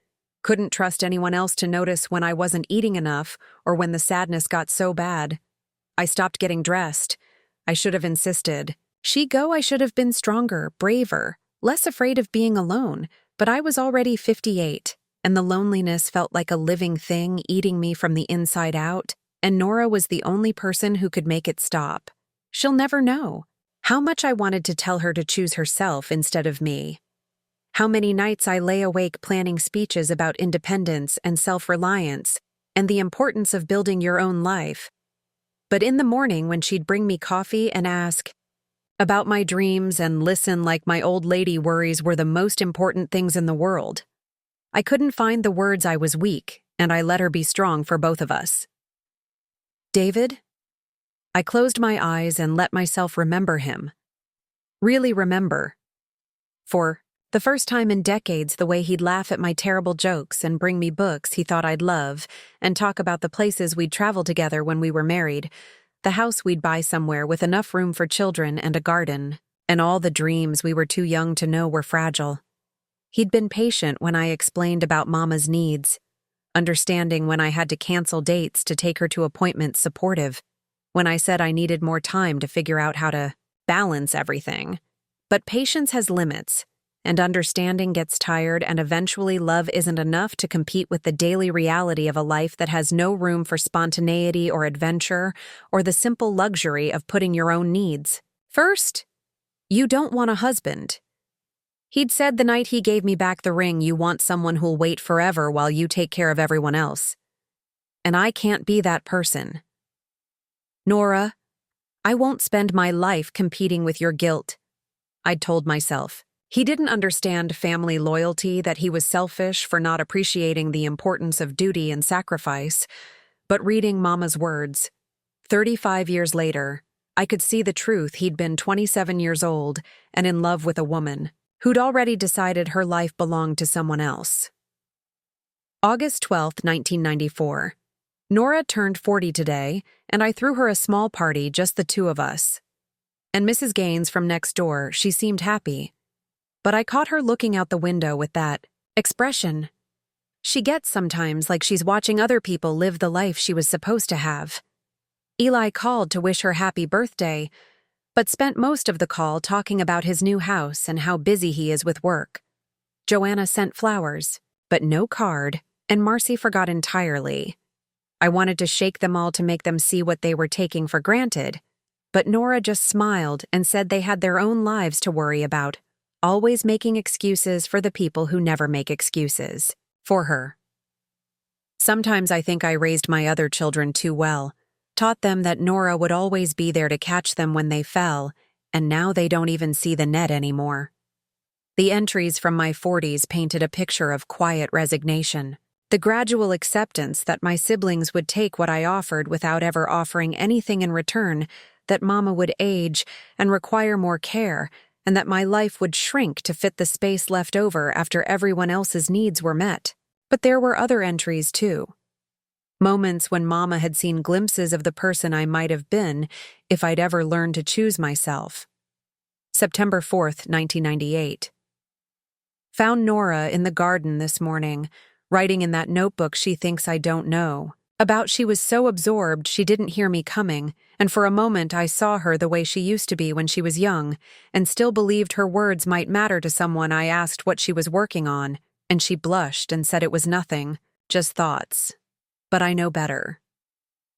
Couldn't trust anyone else to notice when I wasn't eating enough or when the sadness got so bad. I stopped getting dressed. I should have insisted. I should have been stronger, braver, less afraid of being alone, but I was already 58, and the loneliness felt like a living thing eating me from the inside out, and Nora was the only person who could make it stop. She'll never know how much I wanted to tell her to choose herself instead of me. How many nights I lay awake planning speeches about independence and self-reliance and the importance of building your own life. But in the morning, when she'd bring me coffee and ask about my dreams and listen like my old lady worries were the most important things in the world, I couldn't find the words. I was weak, and I let her be strong for both of us. David? I closed my eyes and let myself remember him. Really remember. For the first time in decades, the way he'd laugh at my terrible jokes and bring me books he thought I'd love and talk about the places we'd travel together when we were married, the house we'd buy somewhere with enough room for children and a garden, and all the dreams we were too young to know were fragile. He'd been patient when I explained about Mama's needs, understanding when I had to cancel dates to take her to appointments, supportive when I said I needed more time to figure out how to balance everything. But patience has limits, and understanding gets tired, and eventually love isn't enough to compete with the daily reality of a life that has no room for spontaneity or adventure or the simple luxury of putting your own needs first. "You don't want a husband." He'd said the night he gave me back the ring, "You want someone who'll wait forever while you take care of everyone else." And I can't be that person. "Nora, I won't spend my life competing with your guilt," I'd told myself. He didn't understand family loyalty, that he was selfish for not appreciating the importance of duty and sacrifice. But reading Mama's words, 35 years later, I could see the truth. He'd been 27 years old and in love with a woman who'd already decided her life belonged to someone else. August 12, 1994. Nora turned 40 today, and I threw her a small party, just the two of us. And Mrs. Gaines from next door, she seemed happy. But I caught her looking out the window with that expression she gets sometimes, like she's watching other people live the life she was supposed to have. Eli called to wish her happy birthday, but spent most of the call talking about his new house and how busy he is with work. Joanna sent flowers, but no card, and Marcy forgot entirely. I wanted to shake them all to make them see what they were taking for granted, but Nora just smiled and said they had their own lives to worry about, always making excuses for the people who never make excuses for her. Sometimes I think I raised my other children too well, taught them that Nora would always be there to catch them when they fell, and now they don't even see the net anymore. The entries from my 40s painted a picture of quiet resignation, the gradual acceptance that my siblings would take what I offered without ever offering anything in return, that Mama would age and require more care, and that my life would shrink to fit the space left over after everyone else's needs were met. But there were other entries, too. Moments when Mama had seen glimpses of the person I might have been if I'd ever learned to choose myself. September 4th, 1998. Found Nora in the garden this morning, writing in that notebook she thinks I don't know. About she was so absorbed she didn't hear me coming, and for a moment I saw her the way she used to be when she was young, and still believed her words might matter to someone. I asked what she was working on, and she blushed and said it was nothing, just thoughts. But I know better.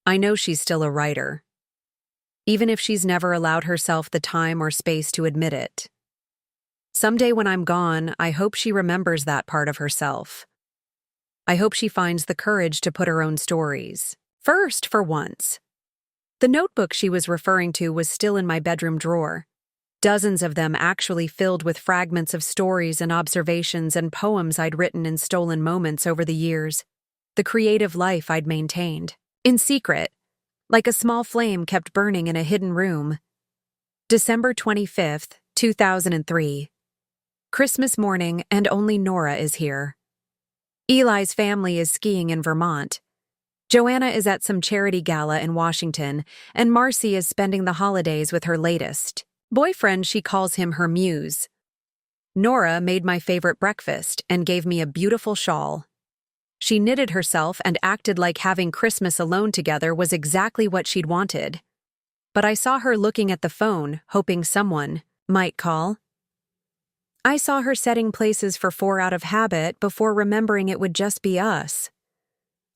I know she's still a writer, even if she's never allowed herself the time or space to admit it. Someday when I'm gone, I hope she remembers that part of herself. I hope she finds the courage to put her own stories first for once. The notebook she was referring to was still in my bedroom drawer, dozens of them actually filled with fragments of stories and observations and poems I'd written in stolen moments over the years, the creative life I'd maintained, in secret, like a small flame kept burning in a hidden room. December 25th, 2003. Christmas morning, and only Nora is here. Eli's family is skiing in Vermont. Joanna is at some charity gala in Washington, and Marcy is spending the holidays with her latest boyfriend. She calls him her muse. Nora made my favorite breakfast and gave me a beautiful shawl. She knitted herself and acted like having Christmas alone together was exactly what she'd wanted. But I saw her looking at the phone, hoping someone might call. I saw her setting places for 4 out of habit before remembering it would just be us.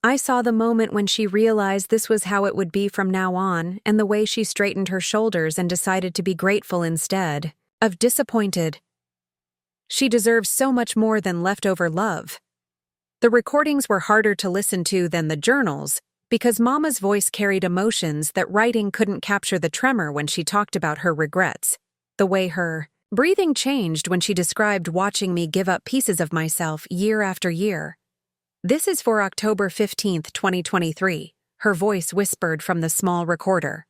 I saw the moment when she realized this was how it would be from now on, and the way she straightened her shoulders and decided to be grateful instead of disappointed. She deserves so much more than leftover love. The recordings were harder to listen to than the journals because Mama's voice carried emotions that writing couldn't capture. The tremor when she talked about her regrets, the way her breathing changed when she described watching me give up pieces of myself year after year. This is for October 15th, 2023, her voice whispered from the small recorder.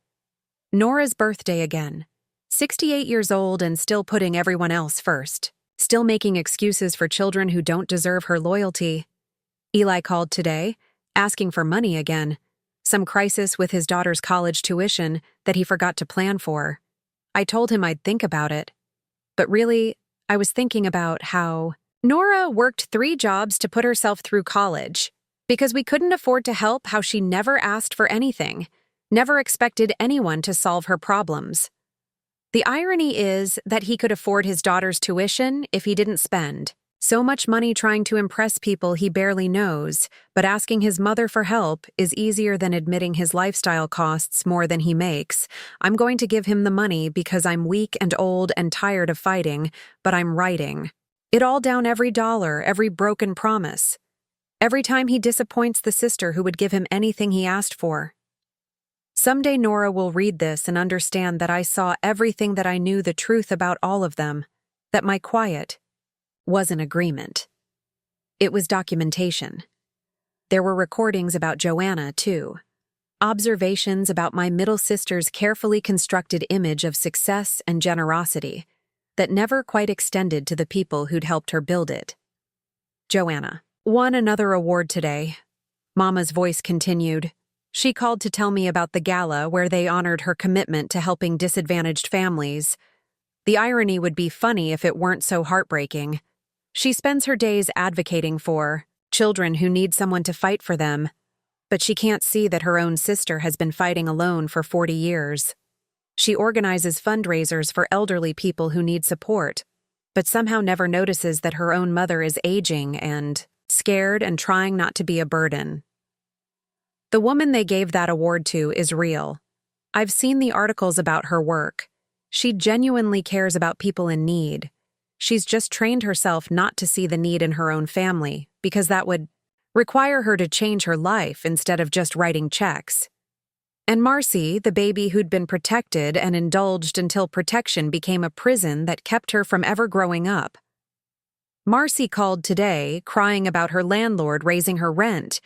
Nora's birthday again. 68 years old and still putting everyone else first. Still making excuses for children who don't deserve her loyalty. Eli called today, asking for money again. Some crisis with his daughter's college tuition that he forgot to plan for. I told him I'd think about it. But really, I was thinking about how Nora worked 3 jobs to put herself through college because we couldn't afford to help. How she never asked for anything, never expected anyone to solve her problems. The irony is that he could afford his daughter's tuition if he didn't spend. So much money trying to impress people he barely knows, but asking his mother for help is easier than admitting his lifestyle costs more than he makes. I'm going to give him the money because I'm weak and old and tired of fighting, but I'm writing it all down, every dollar, every broken promise. Every time he disappoints the sister who would give him anything he asked for. Someday Nora will read this and understand that I saw everything, that I knew the truth about all of them, that my quiet was an agreement. It was documentation. There were recordings about Joanna, too. Observations about my middle sister's carefully constructed image of success and generosity that never quite extended to the people who'd helped her build it. Joanna won another award today. Mama's voice continued. She called to tell me about the gala where they honored her commitment to helping disadvantaged families. The irony would be funny if it weren't so heartbreaking. She spends her days advocating for children who need someone to fight for them, but she can't see that her own sister has been fighting alone for 40 years. She organizes fundraisers for elderly people who need support, but somehow never notices that her own mother is aging and scared and trying not to be a burden. The woman they gave that award to is real. I've seen the articles about her work. She genuinely cares about people in need. She's just trained herself not to see the need in her own family, because that would require her to change her life instead of just writing checks. And Marcy, the baby who'd been protected and indulged until protection became a prison that kept her from ever growing up. Marcy called today, crying about her landlord raising her rent.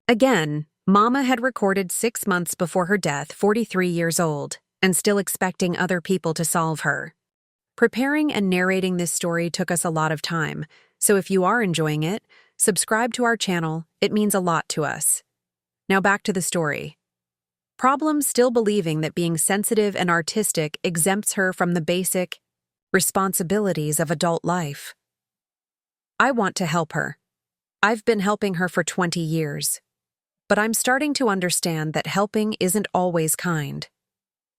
Again, Mama had recorded 6 months before her death, 43 years old, and still expecting other people to solve her. Preparing and narrating this story took us a lot of time, so if you are enjoying it, subscribe to our channel. It means a lot to us. Now back to the story. Problem still believing that being sensitive and artistic exempts her from the basic responsibilities of adult life. I want to help her. I've been helping her for 20 years. But I'm starting to understand that helping isn't always kind.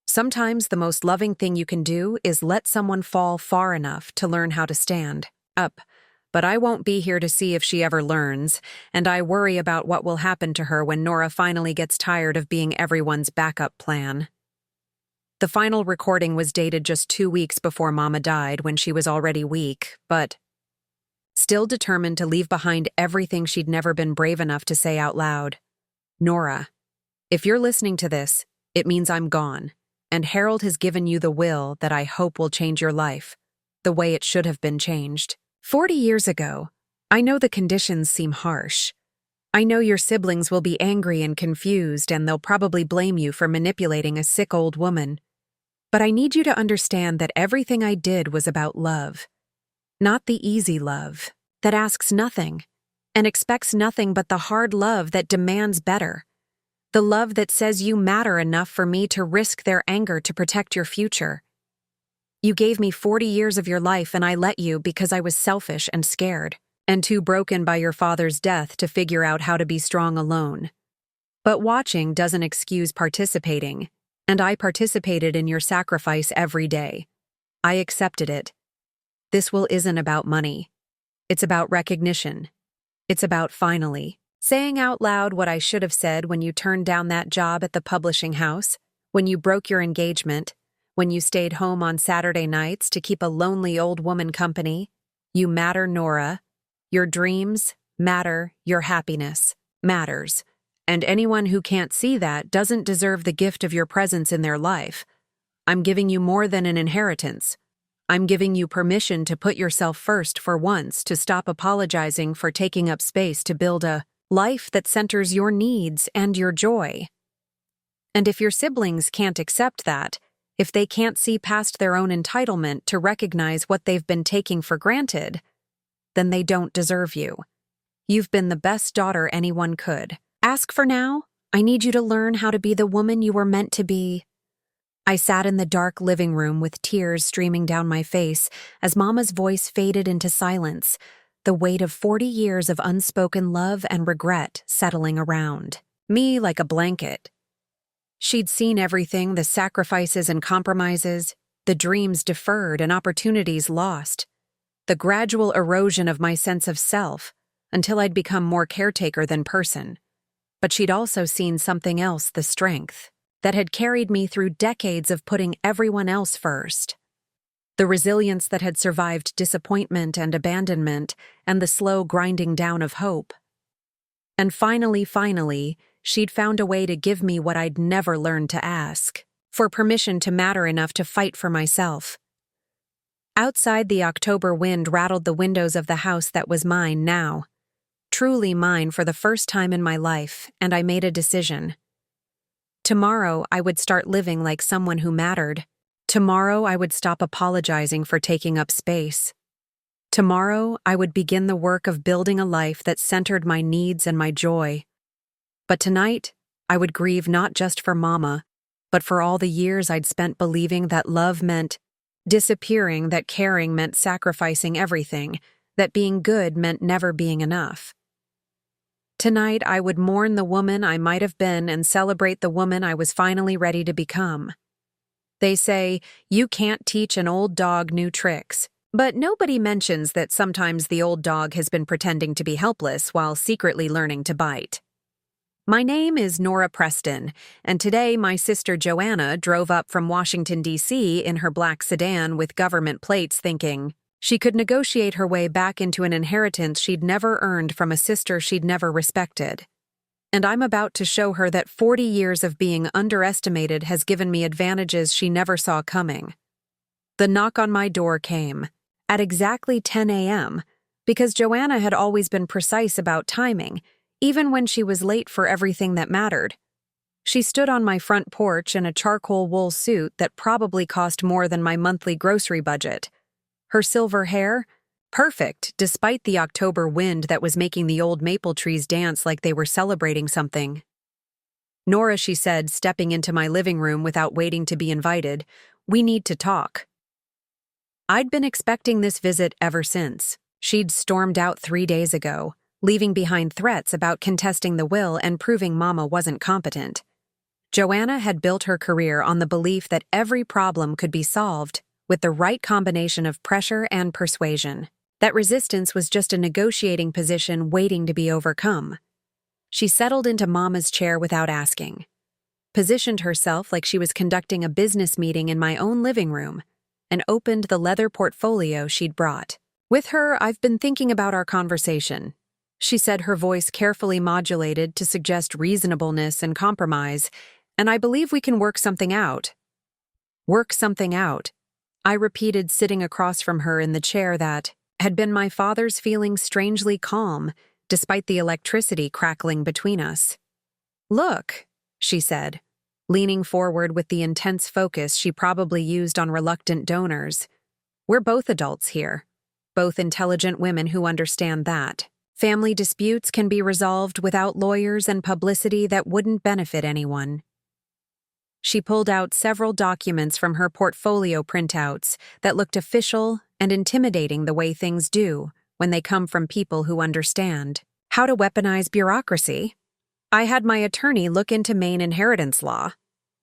Sometimes the most loving thing you can do is let someone fall far enough to learn how to stand up. But I won't be here to see if she ever learns, and I worry about what will happen to her when Nora finally gets tired of being everyone's backup plan. The final recording was dated just 2 weeks before Mama died, when she was already weak, but still determined to leave behind everything she'd never been brave enough to say out loud. Nora, if you're listening to this, it means I'm gone, and Harold has given you the will that I hope will change your life, the way it should have been changed. 40 years ago, I know the conditions seem harsh. I know your siblings will be angry and confused, and they'll probably blame you for manipulating a sick old woman. But I need you to understand that everything I did was about love. Not the easy love that asks nothing and expects nothing but the hard love that demands better. The love that says you matter enough for me to risk their anger to protect your future. You gave me 40 years of your life, and I let you because I was selfish and scared, and too broken by your father's death to figure out how to be strong alone. But watching doesn't excuse participating, and I participated in your sacrifice every day. I accepted it. This will isn't about money. It's about recognition. It's about finally saying out loud what I should have said when you turned down that job at the publishing house, when you broke your engagement, when you stayed home on Saturday nights to keep a lonely old woman company. You matter, Nora. Your dreams matter. Your happiness matters. And anyone who can't see that doesn't deserve the gift of your presence in their life. I'm giving you more than an inheritance. I'm giving you permission to put yourself first for once, to stop apologizing for taking up space to build a life that centers your needs and your joy. And if your siblings can't accept that, if they can't see past their own entitlement to recognize what they've been taking for granted, then they don't deserve you. You've been the best daughter anyone could ask for now. I need you to learn how to be the woman you were meant to be. I sat in the dark living room with tears streaming down my face as Mama's voice faded into silence, the weight of 40 years of unspoken love and regret settling around me like a blanket. She'd seen everything, the sacrifices and compromises, the dreams deferred and opportunities lost. the gradual erosion of my sense of self, until I'd become more caretaker than person. But she'd also seen something else, the strength that had carried me through decades of putting everyone else first. The resilience that had survived disappointment and abandonment and the slow grinding down of hope. And finally, she'd found a way to give me what I'd never learned to ask, for permission to matter enough to fight for myself. Outside, the October wind rattled the windows of the house that was mine now. Truly mine for the first time in my life, and I made a decision. Tomorrow, I would start living like someone who mattered. Tomorrow, I would stop apologizing for taking up space. Tomorrow, I would begin the work of building a life that centered my needs and my joy. But tonight, I would grieve not just for Mama, but for all the years I'd spent believing that love meant disappearing, that caring meant sacrificing everything, that being good meant never being enough. Tonight, I would mourn the woman I might have been and celebrate the woman I was finally ready to become. They say, you can't teach an old dog new tricks, but nobody mentions that sometimes the old dog has been pretending to be helpless while secretly learning to bite. My name is Nora Preston, and today my sister Joanna drove up from Washington, D.C. in her black sedan with government plates thinking she could negotiate her way back into an inheritance she'd never earned from a sister she'd never respected. And I'm about to show her that 40 years of being underestimated has given me advantages she never saw coming. The knock on my door came at exactly 10 a.m. because Joanna had always been precise about timing, even when she was late for everything that mattered. She stood on my front porch in a charcoal wool suit that probably cost more than my monthly grocery budget. Her silver hair? Perfect, despite the October wind that was making the old maple trees dance like they were celebrating something. Nora, she said, stepping into my living room without waiting to be invited, we need to talk. I'd been expecting this visit ever since. She'd stormed out 3 days ago, leaving behind threats about contesting the will and proving Mama wasn't competent. Joanna had built her career on the belief that every problem could be solved with the right combination of pressure and persuasion, that resistance was just a negotiating position waiting to be overcome. She settled into Mama's chair without asking, positioned herself like she was conducting a business meeting in my own living room, and opened the leather portfolio she'd brought. With her, I've been thinking about our conversation, she said, her voice carefully modulated to suggest reasonableness and compromise, and I believe we can work something out. Work something out, I repeated, sitting across from her in the chair that had been my father's, feeling strangely calm, despite the electricity crackling between us. Look, she said, leaning forward with the intense focus she probably used on reluctant donors. We're both adults here, both intelligent women who understand that family disputes can be resolved without lawyers and publicity that wouldn't benefit anyone. She pulled out several documents from her portfolio printouts that looked official and intimidating the way things do when they come from people who understand how to weaponize bureaucracy. I had my attorney look into Maine inheritance law,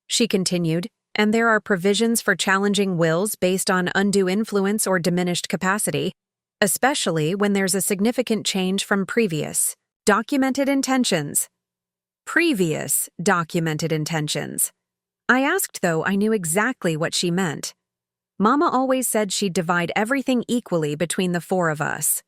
she continued, and there are provisions for challenging wills based on undue influence or diminished capacity, especially when there's a significant change from previous documented intentions. Previous documented intentions. I asked, though I knew exactly what she meant. Mama always said she'd divide everything equally between the four of us.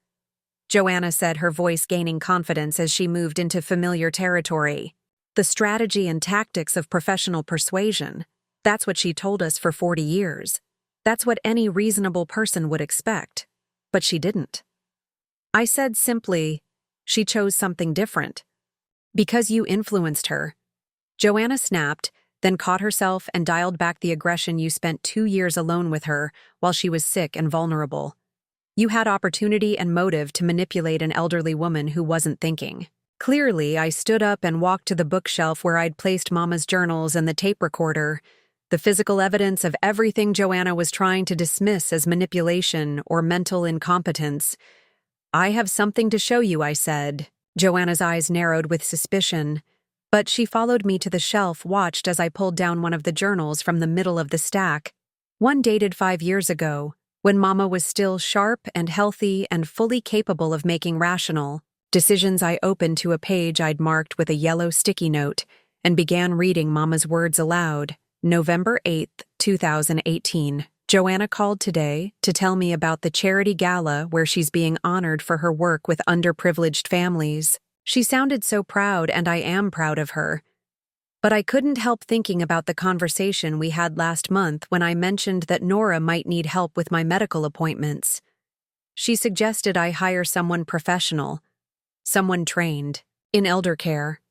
Joanna said, her voice gaining confidence as she moved into familiar territory. The strategy and tactics of professional persuasion. That's what she told us for 40 years. That's what any reasonable person would expect. But she didn't. I said simply, she chose something different. Because you influenced her. Joanna snapped, then caught herself and dialed back the aggression. You spent 2 years alone with her while she was sick and vulnerable. You had opportunity and motive to manipulate an elderly woman who wasn't thinking. Clearly, I stood up and walked to the bookshelf where I'd placed Mama's journals and the tape recorder, the physical evidence of everything Joanna was trying to dismiss as manipulation or mental incompetence. I have something to show you, I said. Joanna's eyes narrowed with suspicion, but she followed me to the shelf, watched as I pulled down one of the journals from the middle of the stack. One dated 5 years ago, when Mama was still sharp and healthy and fully capable of making rational decisions. I opened to a page I'd marked with a yellow sticky note and began reading Mama's words aloud. November 8th, 2018. Joanna called today to tell me about the charity gala where she's being honored for her work with underprivileged families. She sounded so proud, and I am proud of her. But I couldn't help thinking about the conversation we had last month when I mentioned that Nora might need help with my medical appointments. She suggested I hire someone professional, someone trained in elder care.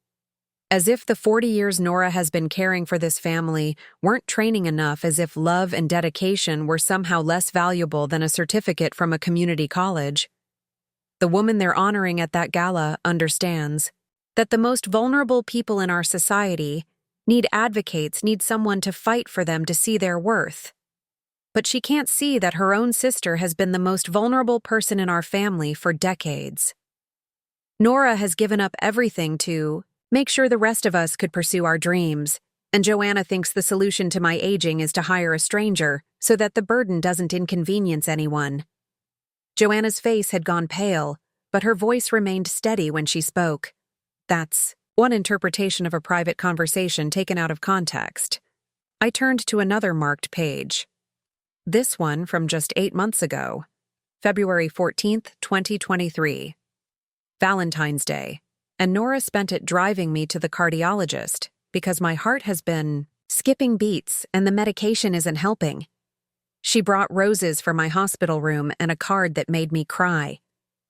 As if the 40 years Nora has been caring for this family weren't training enough, as if love and dedication were somehow less valuable than a certificate from a community college. The woman they're honoring at that gala understands that the most vulnerable people in our society need advocates, need someone to fight for them to see their worth. But she can't see that her own sister has been the most vulnerable person in our family for decades. Nora has given up everything to make sure the rest of us could pursue our dreams, and Joanna thinks the solution to my aging is to hire a stranger so that the burden doesn't inconvenience anyone. Joanna's face had gone pale, but her voice remained steady when she spoke. That's one interpretation of a private conversation taken out of context. I turned to another marked page. This one from just 8 months ago, February 14th, 2023. Valentine's Day, and Nora spent it driving me to the cardiologist because my heart has been skipping beats and the medication isn't helping. She brought roses for my hospital room and a card that made me cry.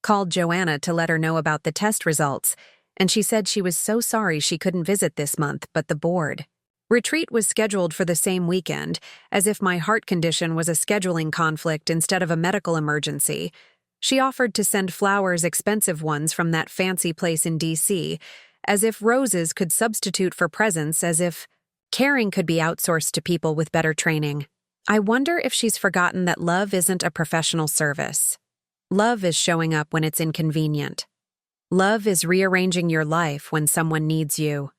Called Joanna to let her know about the test results, and she said she was so sorry she couldn't visit this month, but the board retreat was scheduled for the same weekend, as if my heart condition was a scheduling conflict instead of a medical emergency. She offered to send flowers, expensive ones from that fancy place in D.C., as if roses could substitute for presents, as if caring could be outsourced to people with better training. I wonder if she's forgotten that love isn't a professional service. Love is showing up when it's inconvenient. Love is rearranging your life when someone needs you.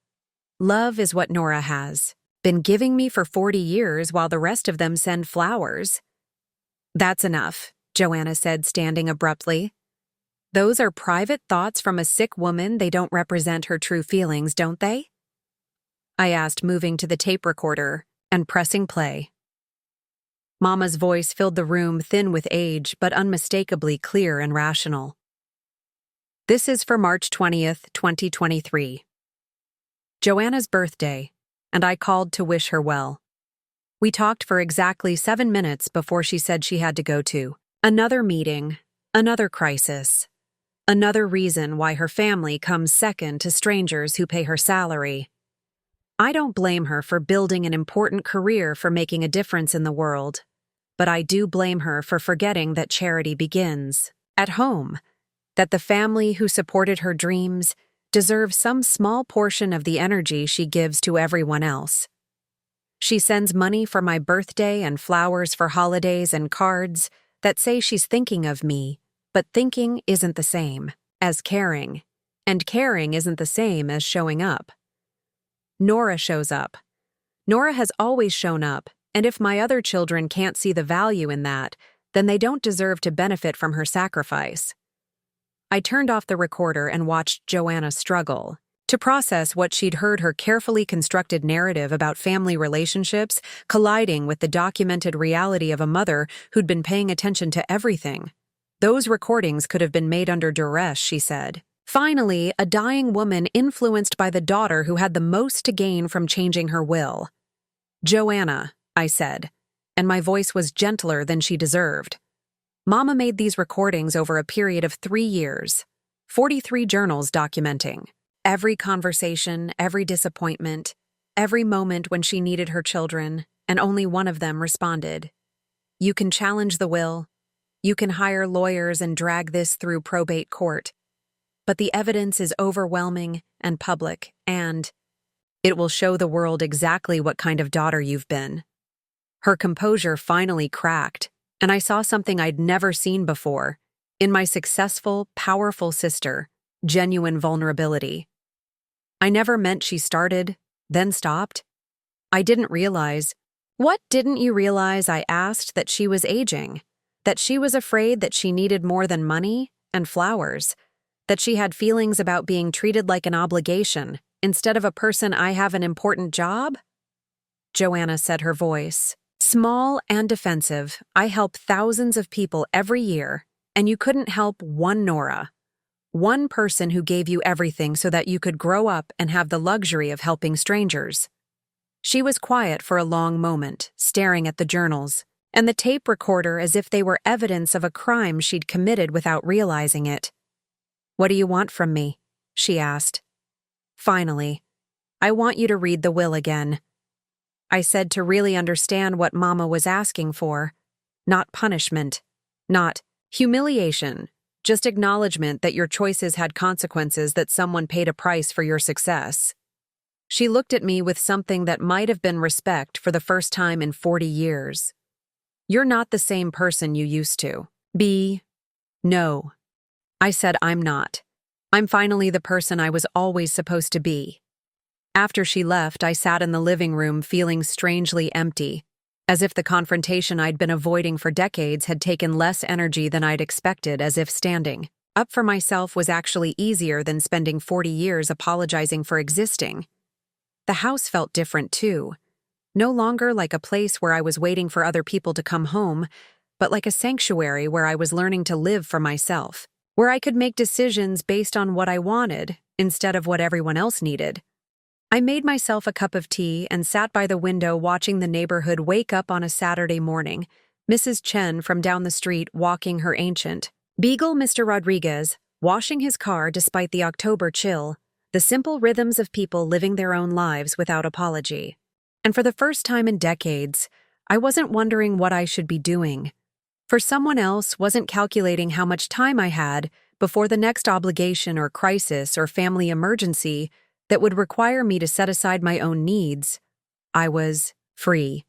Love is what Nora has been giving me for 40 years while the rest of them send flowers. That's enough, Joanna said, standing abruptly. Those are private thoughts from a sick woman. They don't represent her true feelings, don't they? I asked, moving to the tape recorder and pressing play. Mama's voice filled the room, thin with age, but unmistakably clear and rational. This is for March 20th, 2023. Joanna's birthday, and I called to wish her well. We talked for exactly 7 minutes before she said she had to go to another meeting, another crisis, another reason why her family comes second to strangers who pay her salary. I don't blame her for building an important career, for making a difference in the world, but I do blame her for forgetting that charity begins at home, that the family who supported her dreams deserves some small portion of the energy she gives to everyone else. She sends money for my birthday and flowers for holidays and cards that say she's thinking of me, but thinking isn't the same as caring, and caring isn't the same as showing up. Nora shows up. Nora has always shown up, and if my other children can't see the value in that, then they don't deserve to benefit from her sacrifice. I turned off the recorder and watched Joanna struggle to process what she'd heard, her carefully constructed narrative about family relationships colliding with the documented reality of a mother who'd been paying attention to everything. Those recordings could have been made under duress, she said. Finally, a dying woman influenced by the daughter who had the most to gain from changing her will. Joanna, I said, and my voice was gentler than she deserved. Mama made these recordings over a period of 3 years, 43 journals documenting every conversation, every disappointment, every moment when she needed her children, and only one of them responded. You can challenge the will. You can hire lawyers and drag this through probate court. But the evidence is overwhelming and public, and it will show the world exactly what kind of daughter you've been. Her composure finally cracked, and I saw something I'd never seen before in my successful, powerful sister: genuine vulnerability. I never meant she started, then stopped. I didn't realize. What didn't you realize? I asked. That she was aging. That she was afraid that she needed more than money and flowers, that she had feelings about being treated like an obligation instead of a person. I have an important job? Joanna said, her voice small and defensive. I help thousands of people every year, and you couldn't help one Nora. One person who gave you everything so that you could grow up and have the luxury of helping strangers. She was quiet for a long moment, staring at the journals and the tape recorder as if they were evidence of a crime she'd committed without realizing it. "What do you want from me?" she asked. "Finally, I want you to read the will again." I said, to really understand what Mama was asking for. Not punishment, not humiliation, just acknowledgement that your choices had consequences, that someone paid a price for your success. She looked at me with something that might have been respect for the first time in 40 years. "You're not the same person you used to be." "No." I said, "I'm not. I'm finally the person I was always supposed to be." After she left, I sat in the living room feeling strangely empty, as if the confrontation I'd been avoiding for decades had taken less energy than I'd expected, as if standing up for myself was actually easier than spending 40 years apologizing for existing. The house felt different, too. No longer like a place where I was waiting for other people to come home, but like a sanctuary where I was learning to live for myself, where I could make decisions based on what I wanted instead of what everyone else needed. I made myself a cup of tea and sat by the window watching the neighborhood wake up on a Saturday morning. Mrs. Chen from down the street walking her ancient beagle, Mr. Rodriguez, washing his car despite the October chill, the simple rhythms of people living their own lives without apology. And for the first time in decades, I wasn't wondering what I should be doing. For someone else, wasn't calculating how much time I had before the next obligation or crisis or family emergency that would require me to set aside my own needs. I was free.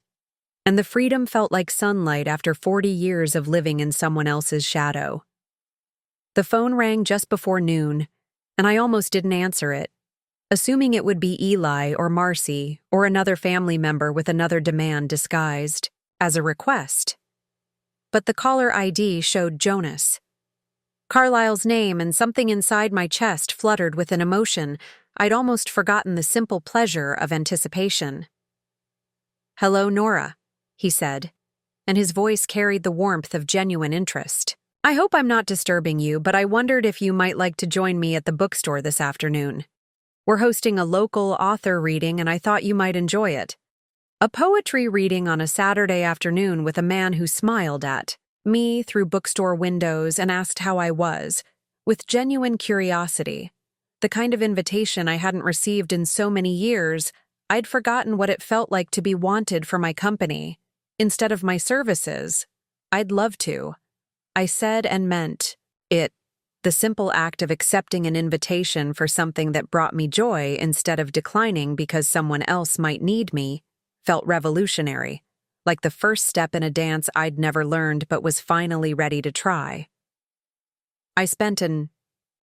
And the freedom felt like sunlight after 40 years of living in someone else's shadow. The phone rang just before noon, and I almost didn't answer it, assuming it would be Eli or Marcy or another family member with another demand disguised as a request. But the caller ID showed Jonas. Carlisle's name, and something inside my chest fluttered with an emotion I'd almost forgotten the simple pleasure of anticipation. "Hello, Nora," he said, and his voice carried the warmth of genuine interest. "I hope I'm not disturbing you, but I wondered if you might like to join me at the bookstore this afternoon. We're hosting a local author reading, and I thought you might enjoy it. A poetry reading on a Saturday afternoon with a man who smiled at me through bookstore windows and asked how I was, with genuine curiosity. The kind of invitation I hadn't received in so many years. I'd forgotten what it felt like to be wanted for my company, instead of my services. I'd love to." I said and meant it. The simple act of accepting an invitation for something that brought me joy instead of declining because someone else might need me felt revolutionary, like the first step in a dance I'd never learned but was finally ready to try. I spent an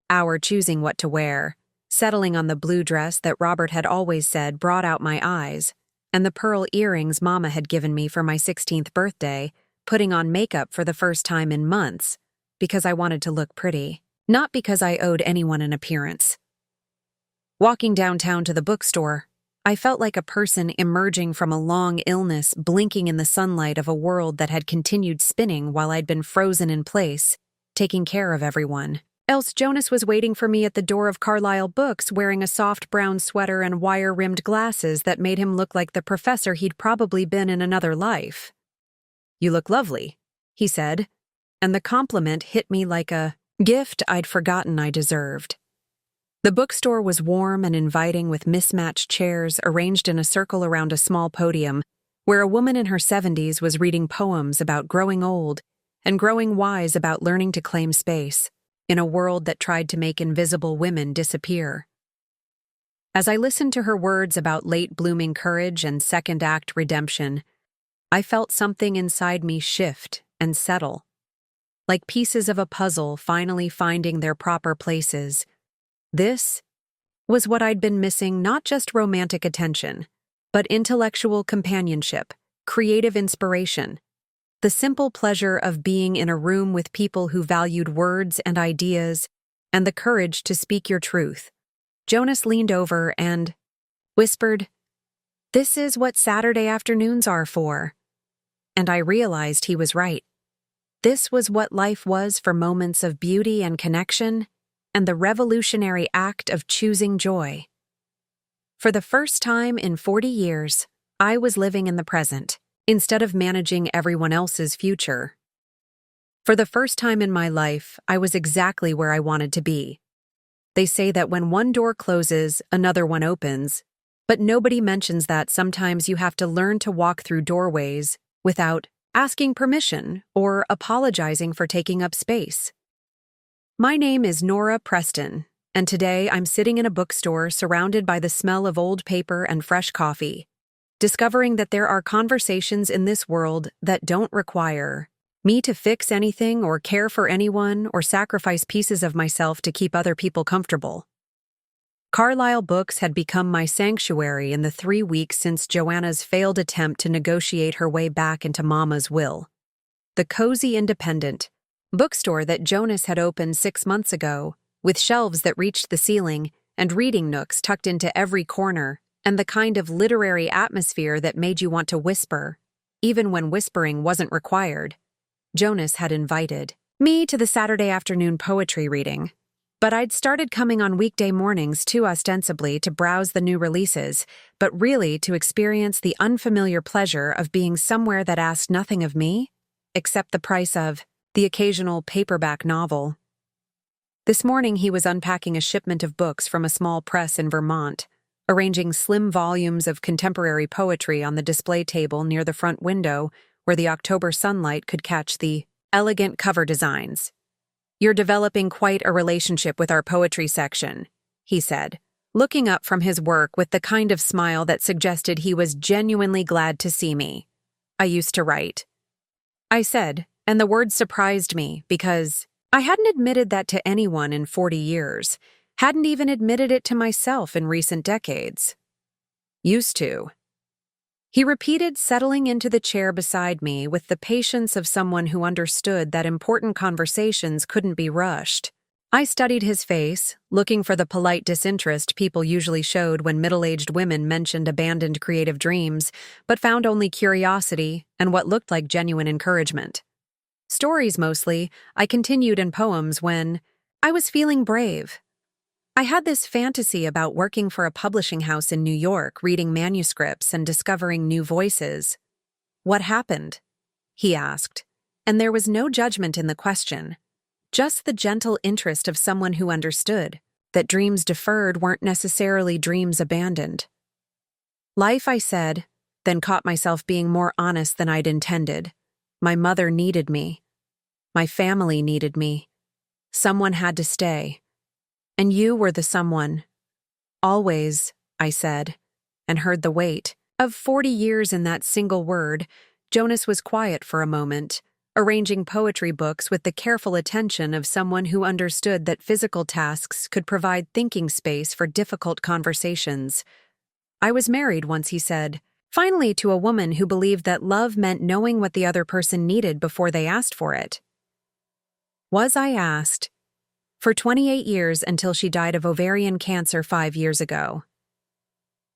hour choosing what to wear, settling on the blue dress that Robert had always said brought out my eyes, and the pearl earrings Mama had given me for my 16th birthday, putting on makeup for the first time in months, because I wanted to look pretty, not because I owed anyone an appearance. Walking downtown to the bookstore, I felt like a person emerging from a long illness, blinking in the sunlight of a world that had continued spinning while I'd been frozen in place, taking care of everyone. Else Jonas was waiting for me at the door of Carlisle Books, wearing a soft brown sweater and wire-rimmed glasses that made him look like the professor he'd probably been in another life. "You look lovely," he said, and the compliment hit me like a gift I'd forgotten I deserved. The bookstore was warm and inviting, with mismatched chairs arranged in a circle around a small podium, where a woman in her 70s was reading poems about growing old and growing wise about learning to claim space in a world that tried to make invisible women disappear. As I listened to her words about late-blooming courage and second-act redemption, I felt something inside me shift and settle, like pieces of a puzzle finally finding their proper places. This was what I'd been missing: not just romantic attention, but intellectual companionship, creative inspiration, the simple pleasure of being in a room with people who valued words and ideas, and the courage to speak your truth. Jonas leaned over and whispered, "This is what Saturday afternoons are for." And I realized he was right. This was what life was for moments of beauty and connection, and the revolutionary act of choosing joy. For the first time in 40 years, I was living in the present, instead of managing everyone else's future. For the first time in my life, I was exactly where I wanted to be. They say that when one door closes, another one opens, but nobody mentions that sometimes you have to learn to walk through doorways without asking permission or apologizing for taking up space. My name is Nora Preston, and today I'm sitting in a bookstore surrounded by the smell of old paper and fresh coffee, discovering that there are conversations in this world that don't require me to fix anything or care for anyone or sacrifice pieces of myself to keep other people comfortable. Carlyle books had become my sanctuary in the 3 weeks since Joanna's failed attempt to negotiate her way back into Mama's will. The cozy independent bookstore that Jonas had opened 6 months ago, with shelves that reached the ceiling and reading nooks tucked into every corner, and the kind of literary atmosphere that made you want to whisper, even when whispering wasn't required. Jonas had invited me to the Saturday afternoon poetry reading, but I'd started coming on weekday mornings too ostensibly to browse the new releases, but really to experience the unfamiliar pleasure of being somewhere that asked nothing of me, except the price of the occasional paperback novel. This morning he was unpacking a shipment of books from a small press in Vermont, arranging slim volumes of contemporary poetry on the display table near the front window where the October sunlight could catch the elegant cover designs. "You're developing quite a relationship with our poetry section," he said, looking up from his work with the kind of smile that suggested he was genuinely glad to see me. "I used to write," I said, and the word surprised me because I hadn't admitted that to anyone in 40 years, hadn't even admitted it to myself in recent decades. "Used to," he repeated, settling into the chair beside me with the patience of someone who understood that important conversations couldn't be rushed. I studied his face, looking for the polite disinterest people usually showed when middle-aged women mentioned abandoned creative dreams, but found only curiosity and what looked like genuine encouragement. Stories mostly, I continued in poems when I was feeling brave. I had this fantasy about working for a publishing house in New York, reading manuscripts and discovering new voices. "What happened?" he asked, and there was no judgment in the question, just the gentle interest of someone who understood that dreams deferred weren't necessarily dreams abandoned. "Life," I said, then caught myself being more honest than I'd intended. My mother needed me. My family needed me. Someone had to stay. And you were the someone. "Always," I said, and heard the weight of 40 years in that single word. Jonas was quiet for a moment, arranging poetry books with the careful attention of someone who understood that physical tasks could provide thinking space for difficult conversations. "I was married once," he said, finally, to a woman who believed that love meant knowing what the other person needed before they asked for it. Was, I asked. For 28 years until she died of ovarian cancer 5 years ago.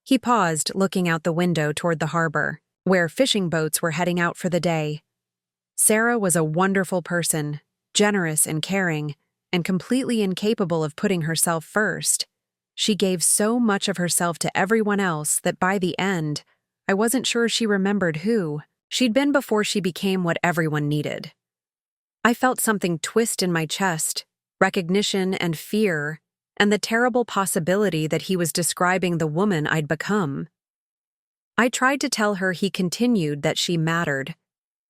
He paused, looking out the window toward the harbor, where fishing boats were heading out for the day. Sarah was a wonderful person, generous and caring, and completely incapable of putting herself first. She gave so much of herself to everyone else that by the end, I wasn't sure she remembered who she'd been before she became what everyone needed. I felt something twist in my chest, recognition and fear, and the terrible possibility that he was describing the woman I'd become. I tried to tell her he continued that she mattered,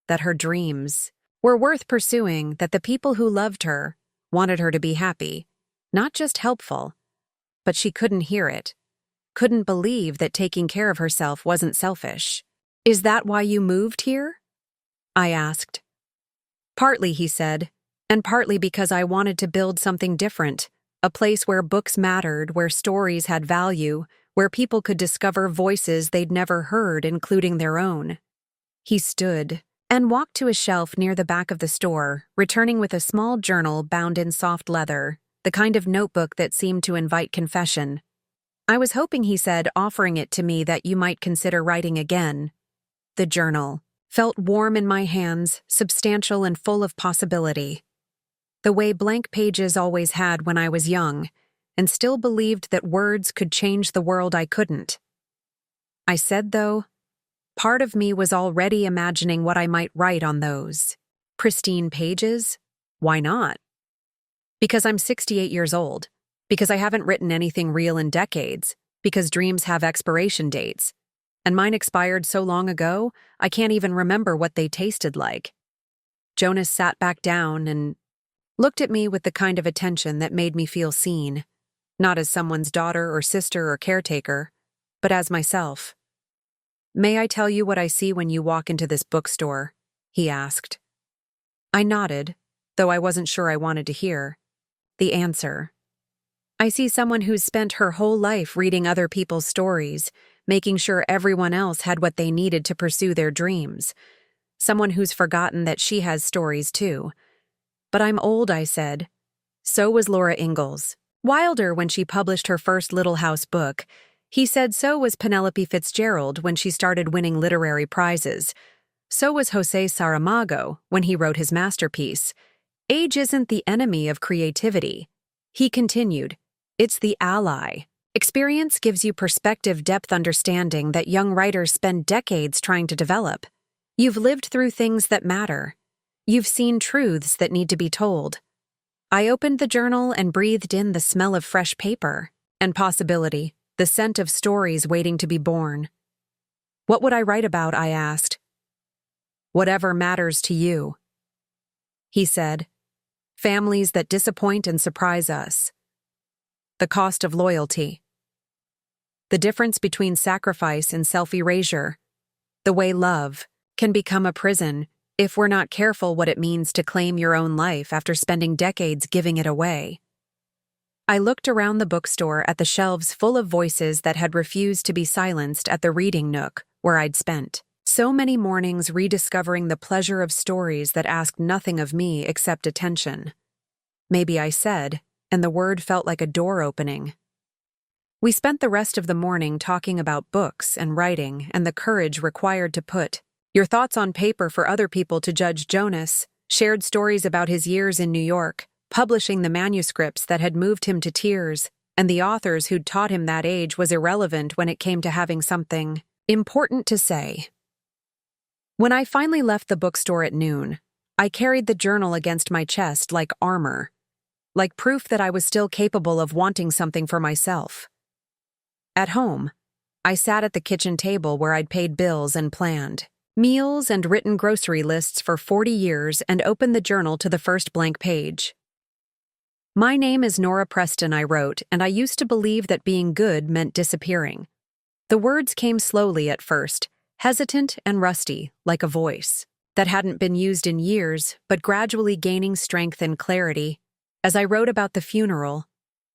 that her dreams were worth pursuing, that the people who loved her wanted her to be happy, not just helpful. But she couldn't hear it, couldn't believe that taking care of herself wasn't selfish. "Is that why you moved here?" I asked. "Partly," he said, "and partly because I wanted to build something different, a place where books mattered, where stories had value, where people could discover voices they'd never heard, including their own." He stood, and walked to a shelf near the back of the store, returning with a small journal bound in soft leather, the kind of notebook that seemed to invite confession. "I was hoping," he said, offering it to me, "that you might consider writing again." The journal felt warm in my hands, substantial and full of possibility. The way blank pages always had when I was young, and still believed that words could change the world I couldn't. I said, though, part of me was already imagining what I might write on those pristine pages. Why not? Because I'm 68 years old. Because I haven't written anything real in decades. Because dreams have expiration dates. And mine expired so long ago, I can't even remember what they tasted like. Jonas sat back down and looked at me with the kind of attention that made me feel seen, not as someone's daughter or sister or caretaker, but as myself. "May I tell you what I see when you walk into this bookstore?" he asked. I nodded, though I wasn't sure I wanted to hear the answer. "I see someone who's spent her whole life reading other people's stories, making sure everyone else had what they needed to pursue their dreams. Someone who's forgotten that she has stories too." "But I'm old," I said. So was Laura Ingalls. Wilder when she published her first Little House book. He said so was Penelope Fitzgerald when she started winning literary prizes. So was José Saramago when he wrote his masterpiece. Age isn't the enemy of creativity. He continued, it's the ally. Experience gives you perspective, depth, understanding that young writers spend decades trying to develop. You've lived through things that matter. You've seen truths that need to be told. I opened the journal and breathed in the smell of fresh paper and possibility, the scent of stories waiting to be born. "What would I write about?" I asked. "Whatever matters to you," he said. "Families that disappoint and surprise us. The cost of loyalty. The difference between sacrifice and self-erasure. The way love can become a prison if we're not careful what it means to claim your own life after spending decades giving it away." I looked around the bookstore at the shelves full of voices that had refused to be silenced at the reading nook where I'd spent so many mornings rediscovering the pleasure of stories that asked nothing of me except attention. Maybe I said, and the word felt like a door opening. We spent the rest of the morning talking about books and writing and the courage required to put your thoughts on paper for other people to judge. Jonas shared stories about his years in New York, publishing the manuscripts that had moved him to tears, and the authors who'd taught him that age was irrelevant when it came to having something important to say. When I finally left the bookstore at noon, I carried the journal against my chest like armor, like proof that I was still capable of wanting something for myself. At home, I sat at the kitchen table where I'd paid bills and planned meals and written grocery lists for 40 years and opened the journal to the first blank page. "My name is Nora Preston," I wrote, "and I used to believe that being good meant disappearing." The words came slowly at first, hesitant and rusty, like a voice that hadn't been used in years, but gradually gaining strength and clarity. As I wrote about the funeral,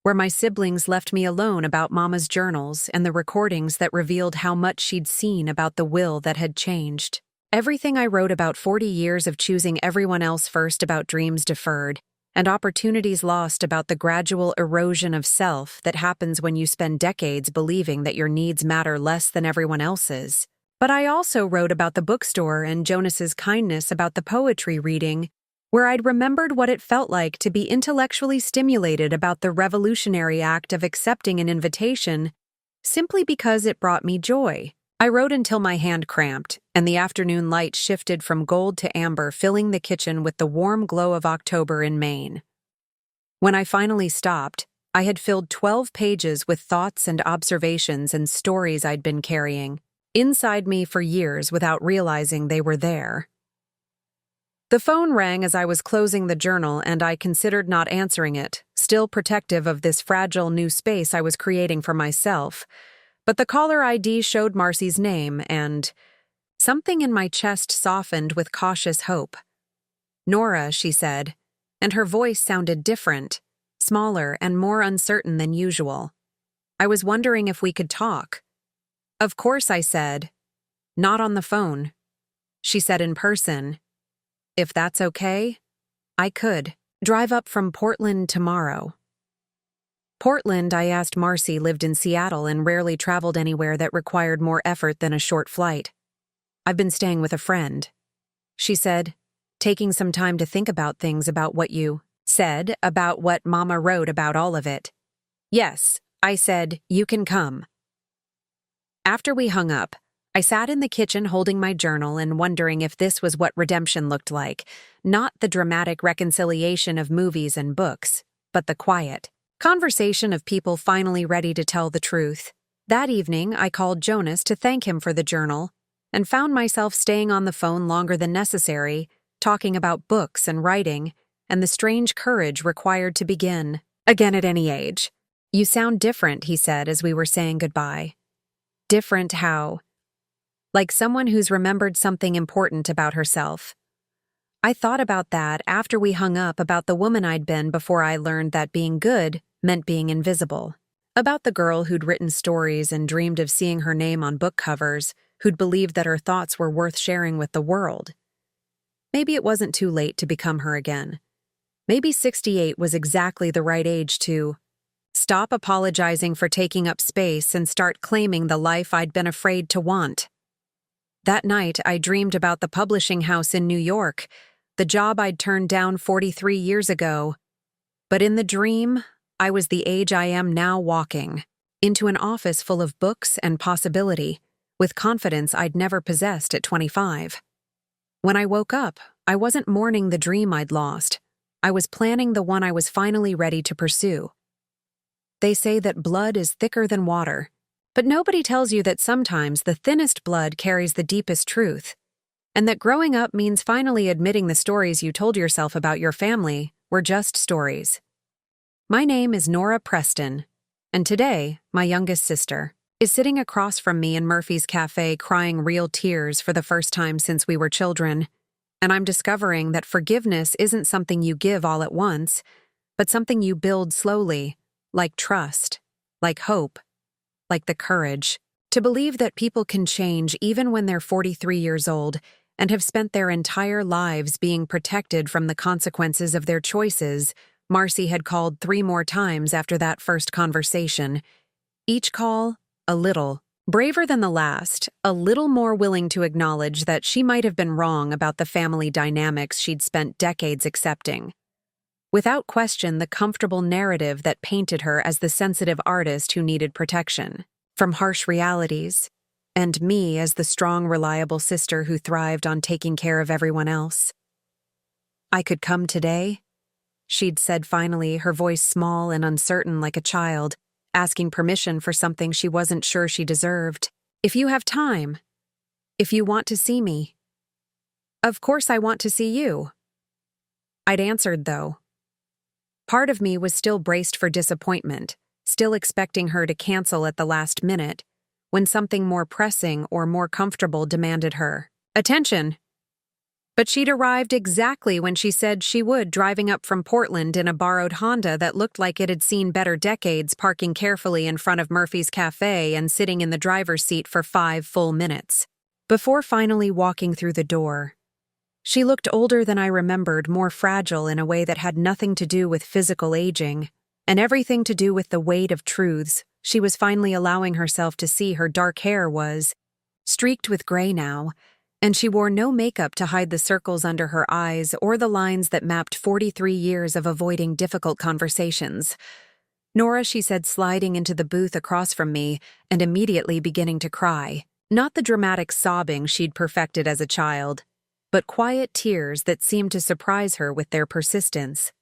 where my siblings left me alone, about Mama's journals and the recordings that revealed how much she'd seen, about the will that had changed. Everything I wrote about 40 years of choosing everyone else first, about dreams deferred, and opportunities lost, about the gradual erosion of self that happens when you spend decades believing that your needs matter less than everyone else's. But I also wrote about the bookstore and Jonas's kindness, about the poetry reading, where I'd remembered what it felt like to be intellectually stimulated, about the revolutionary act of accepting an invitation simply because it brought me joy. I wrote until my hand cramped, and the afternoon light shifted from gold to amber, filling the kitchen with the warm glow of October in Maine. When I finally stopped, I had filled 12 pages with thoughts and observations and stories I'd been carrying inside me for years without realizing they were there. The phone rang as I was closing the journal, and I considered not answering it, still protective of this fragile new space I was creating for myself. But the caller ID showed Marcy's name, and something in my chest softened with cautious hope. "Nora," she said, and her voice sounded different, smaller and more uncertain than usual. "I was wondering if we could talk." "Of course," I said. "Not on the phone." She said in person, "If that's okay, I could drive up from Portland tomorrow." Portland, I asked Marcy, lived in Seattle and rarely traveled anywhere that required more effort than a short flight. "I've been staying with a friend," she said, taking some time to think about things, about what you said, about what Mama wrote, about all of it. "Yes," I said, "you can come." After we hung up, I sat in the kitchen holding my journal and wondering if this was what redemption looked like, not the dramatic reconciliation of movies and books, but the quiet conversation of people finally ready to tell the truth. That evening, I called Jonas to thank him for the journal and found myself staying on the phone longer than necessary, talking about books and writing and the strange courage required to begin again at any age. "You sound different," he said as we were saying goodbye. "Different how?" "Like someone who's remembered something important about herself." I thought about that after we hung up, about the woman I'd been before I learned that being good meant being invisible. About the girl who'd written stories and dreamed of seeing her name on book covers, who'd believed that her thoughts were worth sharing with the world. Maybe it wasn't too late to become her again. Maybe 68 was exactly the right age to stop apologizing for taking up space and start claiming the life I'd been afraid to want. That night, I dreamed about the publishing house in New York, the job I'd turned down 43 years ago. But in the dream, I was the age I am now, walking into an office full of books and possibility, with confidence I'd never possessed at 25. When I woke up, I wasn't mourning the dream I'd lost. I was planning the one I was finally ready to pursue. They say that blood is thicker than water, but nobody tells you that sometimes the thinnest blood carries the deepest truth, and that growing up means finally admitting the stories you told yourself about your family were just stories. My name is Nora Preston, and today, my youngest sister is sitting across from me in Murphy's Cafe crying real tears for the first time since we were children, and I'm discovering that forgiveness isn't something you give all at once, but something you build slowly, like trust, like hope, like the courage to believe that people can change even when they're 43 years old and have spent their entire lives being protected from the consequences of their choices. Marcy had called 3 more times after that first conversation. Each call, a little braver than the last, a little more willing to acknowledge that she might have been wrong about the family dynamics she'd spent decades accepting. Without question, the comfortable narrative that painted her as the sensitive artist who needed protection from harsh realities, and me as the strong, reliable sister who thrived on taking care of everyone else. "I could come today?" she'd said finally, her voice small and uncertain like a child, asking permission for something she wasn't sure she deserved. "If you have time. If you want to see me." "Of course I want to see you." I'd answered, though. Part of me was still braced for disappointment, still expecting her to cancel at the last minute, when something more pressing or more comfortable demanded her attention. But she'd arrived exactly when she said she would, driving up from Portland in a borrowed Honda that looked like it had seen better decades, parking carefully in front of Murphy's Cafe and sitting in the driver's seat for 5 full minutes. Before finally walking through the door, she looked older than I remembered, more fragile in a way that had nothing to do with physical aging, and everything to do with the weight of truths she was finally allowing herself to see. Her dark hair was streaked with gray now, and she wore no makeup to hide the circles under her eyes or the lines that mapped 43 years of avoiding difficult conversations. "Nora," she said, sliding into the booth across from me and immediately beginning to cry. Not the dramatic sobbing she'd perfected as a child, but quiet tears that seemed to surprise her with their persistence.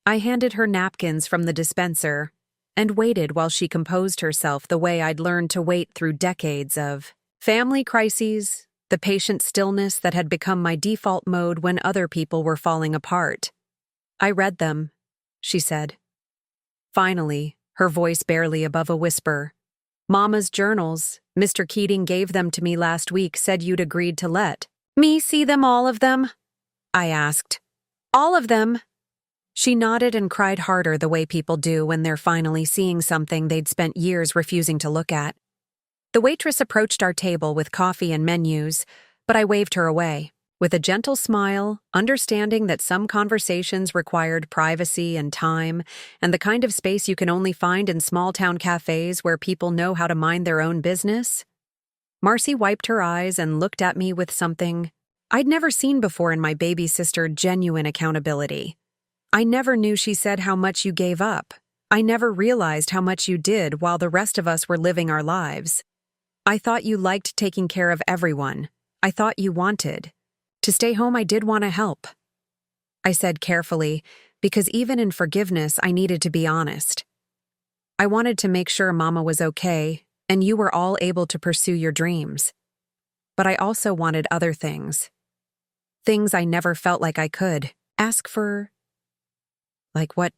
I handed her napkins from the dispenser and waited while she composed herself the way I'd learned to wait through decades of family crises, the patient stillness that had become my default mode when other people were falling apart. "I read them," she said. Finally, her voice barely above a whisper. "Mama's journals. Mr. Keating gave them to me last week, said you'd agreed to let me see them, all of them?" I asked. "All of them?" She nodded and cried harder, the way people do when they're finally seeing something they'd spent years refusing to look at. The waitress approached our table with coffee and menus, But I waved her away, with a gentle smile, understanding that some conversations required privacy and time, and the kind of space you can only find in small-town cafes where people know how to mind their own business. Marcy wiped her eyes and looked at me with something I'd never seen before in my baby sister: genuine accountability. I never knew she said how much you gave up. I never realized how much you did while the rest of us were living our lives. I thought you liked taking care of everyone. I thought you wanted to stay home. I did want to help, I said carefully, because even in forgiveness, I needed to be honest. I wanted to make sure Mama was okay and you were all able to pursue your dreams. But I also wanted other things. Things I never felt like I could ask for. Like what?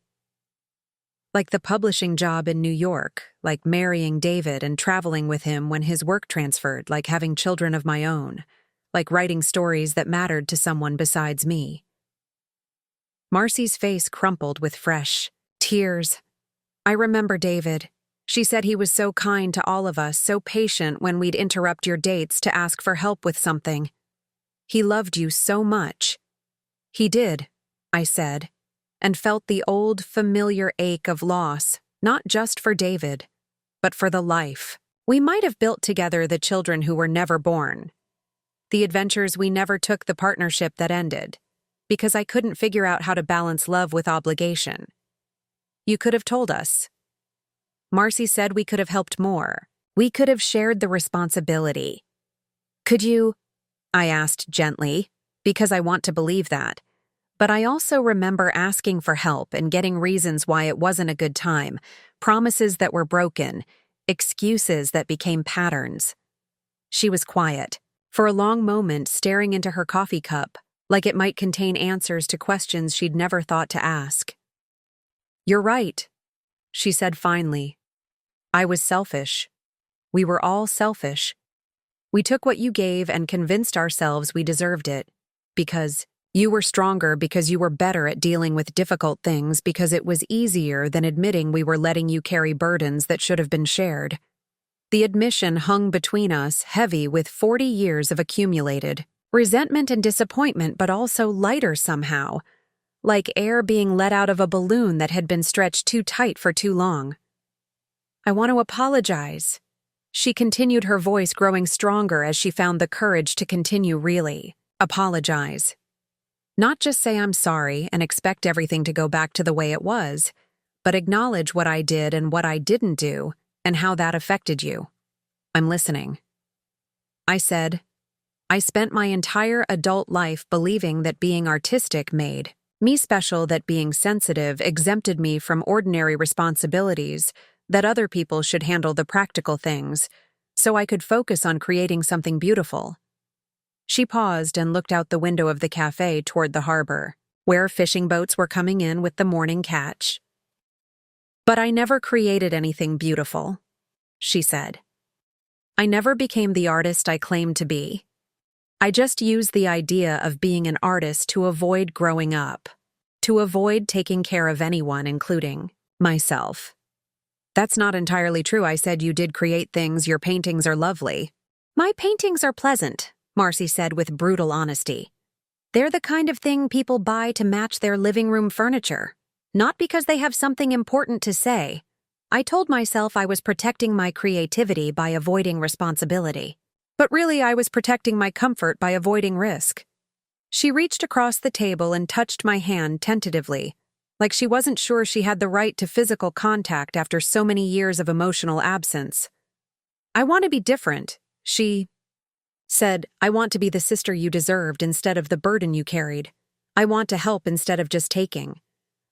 Like the publishing job in New York, like marrying David and traveling with him when his work transferred, like having children of my own, like writing stories that mattered to someone besides me. Marcy's face crumpled with fresh tears. I remember David. She said he was so kind to all of us, so patient when we'd interrupt your dates to ask for help with something. He loved you so much. He did, I said, and felt the old, familiar ache of loss, not just for David, but for the life we might have built together, the children who were never born, the adventures we never took, the partnership that ended, because I couldn't figure out how to balance love with obligation. You could have told us. Marcy said we could have helped more. We could have shared the responsibility. Could you? I asked gently, because I want to believe that. But I also remember asking for help and getting reasons why it wasn't a good time, promises that were broken, excuses that became patterns. She was quiet, for a long moment, staring into her coffee cup, like it might contain answers to questions she'd never thought to ask. You're right, she said finally. I was selfish. We were all selfish. We took what you gave and convinced ourselves we deserved it, because you were stronger, because you were better at dealing with difficult things, because it was easier than admitting we were letting you carry burdens that should have been shared. The admission hung between us, heavy with 40 years of accumulated resentment and disappointment, but also lighter somehow, like air being let out of a balloon that had been stretched too tight for too long. I want to apologize. She continued, her voice growing stronger as she found the courage to continue. Really, apologize. Not just say I'm sorry and expect everything to go back to the way it was, but acknowledge what I did and what I didn't do and how that affected you. I'm listening. I said, I spent my entire adult life believing that being artistic made me special, that being sensitive exempted me from ordinary responsibilities, that other people should handle the practical things, so I could focus on creating something beautiful. She paused and looked out the window of the cafe toward the harbor, where fishing boats were coming in with the morning catch. But I never created anything beautiful, she said. I never became the artist I claimed to be. I just used the idea of being an artist to avoid growing up, to avoid taking care of anyone, including myself. That's not entirely true, I said. You did create things. Your paintings are lovely. My paintings are pleasant, Marcy said with brutal honesty. They're the kind of thing people buy to match their living room furniture, not because they have something important to say. I told myself I was protecting my creativity by avoiding responsibility. But really, I was protecting my comfort by avoiding risk. She reached across the table and touched my hand tentatively, like she wasn't sure she had the right to physical contact after so many years of emotional absence. I want to be different, she said. I want to be the sister you deserved instead of the burden you carried. I want to help instead of just taking.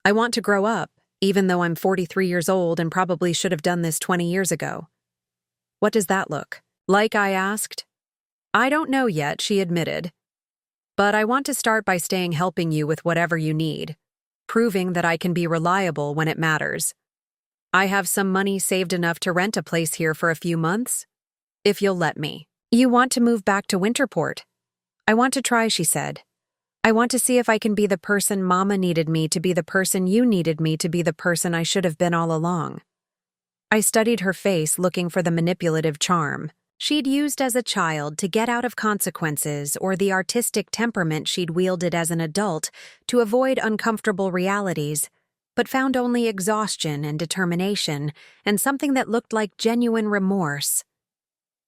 I want to grow up, even though I'm 43 years old and probably should have done this 20 years ago. What does that look like? I asked. I don't know yet, she admitted. But I want to start by staying, helping you with whatever you need, proving that I can be reliable when it matters. I have some money saved enough to rent a place here for a few months, if you'll let me. You want to move back to Winterport? I want to try, she said. I want to see if I can be the person Mama needed me to be, the person you needed me to be, the person I should have been all along. I studied her face, looking for the manipulative charm, she'd used as a child to get out of consequences or the artistic temperament she'd wielded as an adult to avoid uncomfortable realities, but found only exhaustion and determination and something that looked like genuine remorse.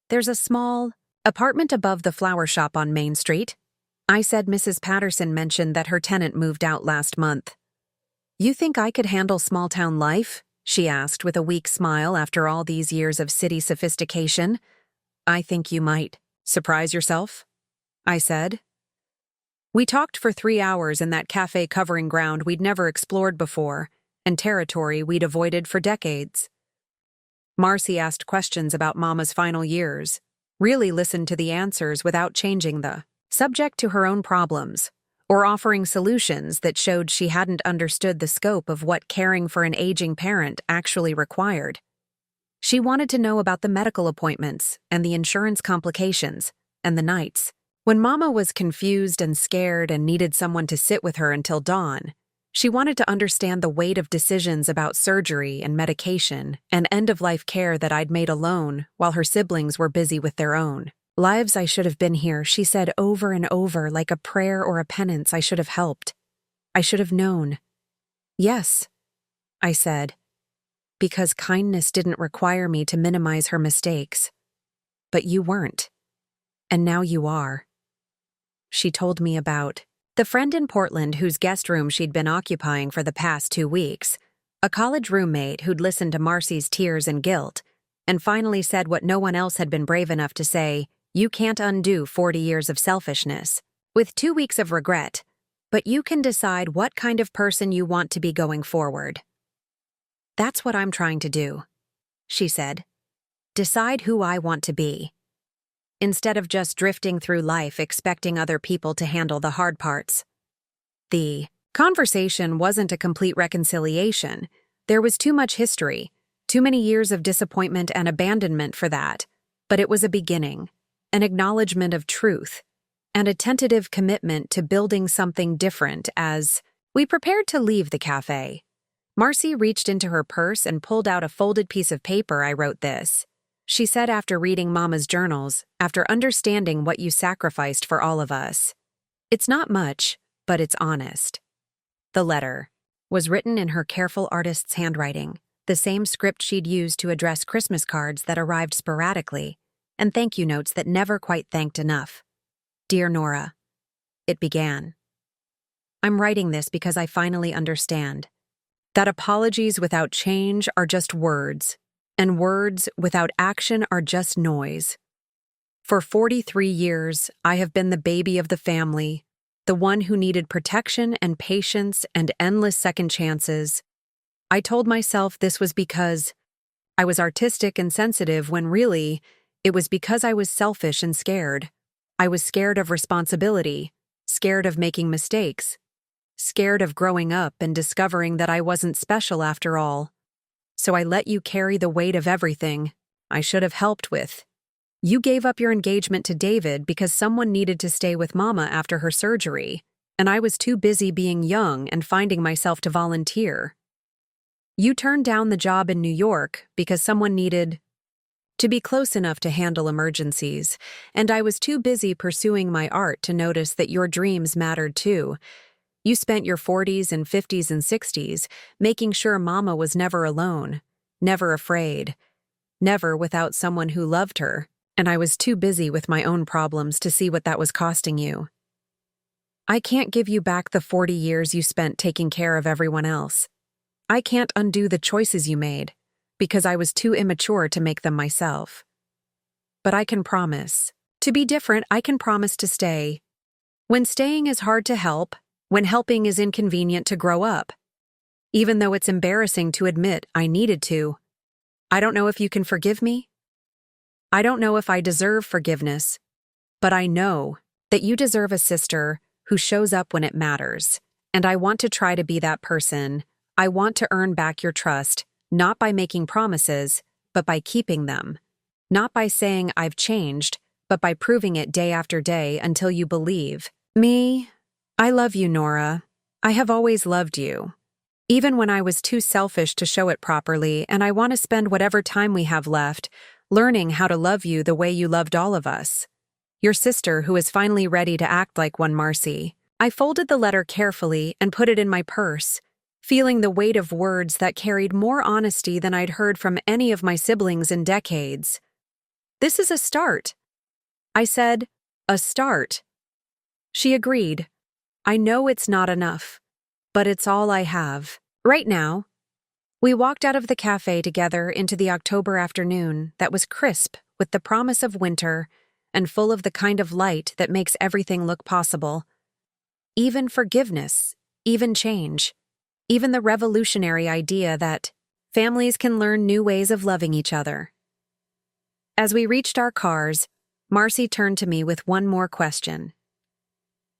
"There's a small apartment above the flower shop on Main Street," I said. Mrs. Patterson mentioned that her tenant moved out last month. "You think I could handle small-town life?" she asked with a weak smile after all these years of city sophistication. "I think you might surprise yourself," I said. We talked for 3 hours in that cafe covering ground we'd never explored before and territory we'd avoided for decades. Marcy asked questions about Mama's final years, really listened to the answers without changing the subject to her own problems, or offering solutions that showed she hadn't understood the scope of what caring for an aging parent actually required. She wanted to know about the medical appointments and the insurance complications and the nights when Mama was confused and scared and needed someone to sit with her until dawn. She wanted to understand the weight of decisions about surgery and medication and end-of-life care that I'd made alone while her siblings were busy with their own lives. "I should have been here," she said over and over, like a prayer or a penance. "I should have helped. I should have known." "Yes," I said, because kindness didn't require me to minimize her mistakes. "But you weren't. And now you are." She told me about the friend in Portland whose guest room she'd been occupying for the past 2 weeks, a college roommate who'd listened to Marcy's tears and guilt, and finally said what no one else had been brave enough to say: "You can't undo 40 years of selfishness with 2 weeks of regret, but you can decide what kind of person you want to be going forward." "That's what I'm trying to do," she said. "Decide who I want to be, instead of just drifting through life expecting other people to handle the hard parts." The conversation wasn't a complete reconciliation. There was too much history, too many years of disappointment and abandonment for that, but it was a beginning, an acknowledgement of truth, and a tentative commitment to building something different. As we prepared to leave the cafe, Marcy reached into her purse and pulled out a folded piece of paper. "I wrote this," she said after reading Mama's journals, "after understanding what you sacrificed for all of us. It's not much, but it's honest." The letter was written in her careful artist's handwriting, the same script she'd used to address Christmas cards that arrived sporadically, and thank you notes that never quite thanked enough. "Dear Nora," it began. "I'm writing this because I finally understand that apologies without change are just words, and words without action are just noise. For 43 years, I have been the baby of the family, the one who needed protection and patience and endless second chances. I told myself this was because I was artistic and sensitive, when really, it was because I was selfish and scared. I was scared of responsibility, scared of making mistakes, scared of growing up and discovering that I wasn't special after all. So I let you carry the weight of everything I should have helped with. You gave up your engagement to David because someone needed to stay with Mama after her surgery, and I was too busy being young and finding myself to volunteer. You turned down the job in New York because someone needed to be close enough to handle emergencies, and I was too busy pursuing my art to notice that your dreams mattered too. You spent your 40s and 50s and 60s making sure Mama was never alone, never afraid, never without someone who loved her, and I was too busy with my own problems to see what that was costing you. I can't give you back the 40 years you spent taking care of everyone else. I can't undo the choices you made, because I was too immature to make them myself. But I can promise to be different. I can promise to stay. When staying is hard to help, when helping is inconvenient to grow up. Even though it's embarrassing to admit I needed to. I don't know if you can forgive me. I don't know if I deserve forgiveness, but I know that you deserve a sister who shows up when it matters, and I want to try to be that person. I want to earn back your trust, not by making promises, but by keeping them. Not by saying I've changed, but by proving it day after day until you believe me. I love you, Nora. I have always loved you, even when I was too selfish to show it properly, and I want to spend whatever time we have left learning how to love you the way you loved all of us. Your sister who is finally ready to act like one, Marcy. I folded the letter carefully and put it in my purse, feeling the weight of words that carried more honesty than I'd heard from any of my siblings in decades. This is a start. I said, a start. She agreed. I know it's not enough, but it's all I have. Right now. We walked out of the cafe together into the October afternoon that was crisp with the promise of winter and full of the kind of light that makes everything look possible. Even forgiveness, even change, even the revolutionary idea that families can learn new ways of loving each other. As we reached our cars, Marcy turned to me with one more question.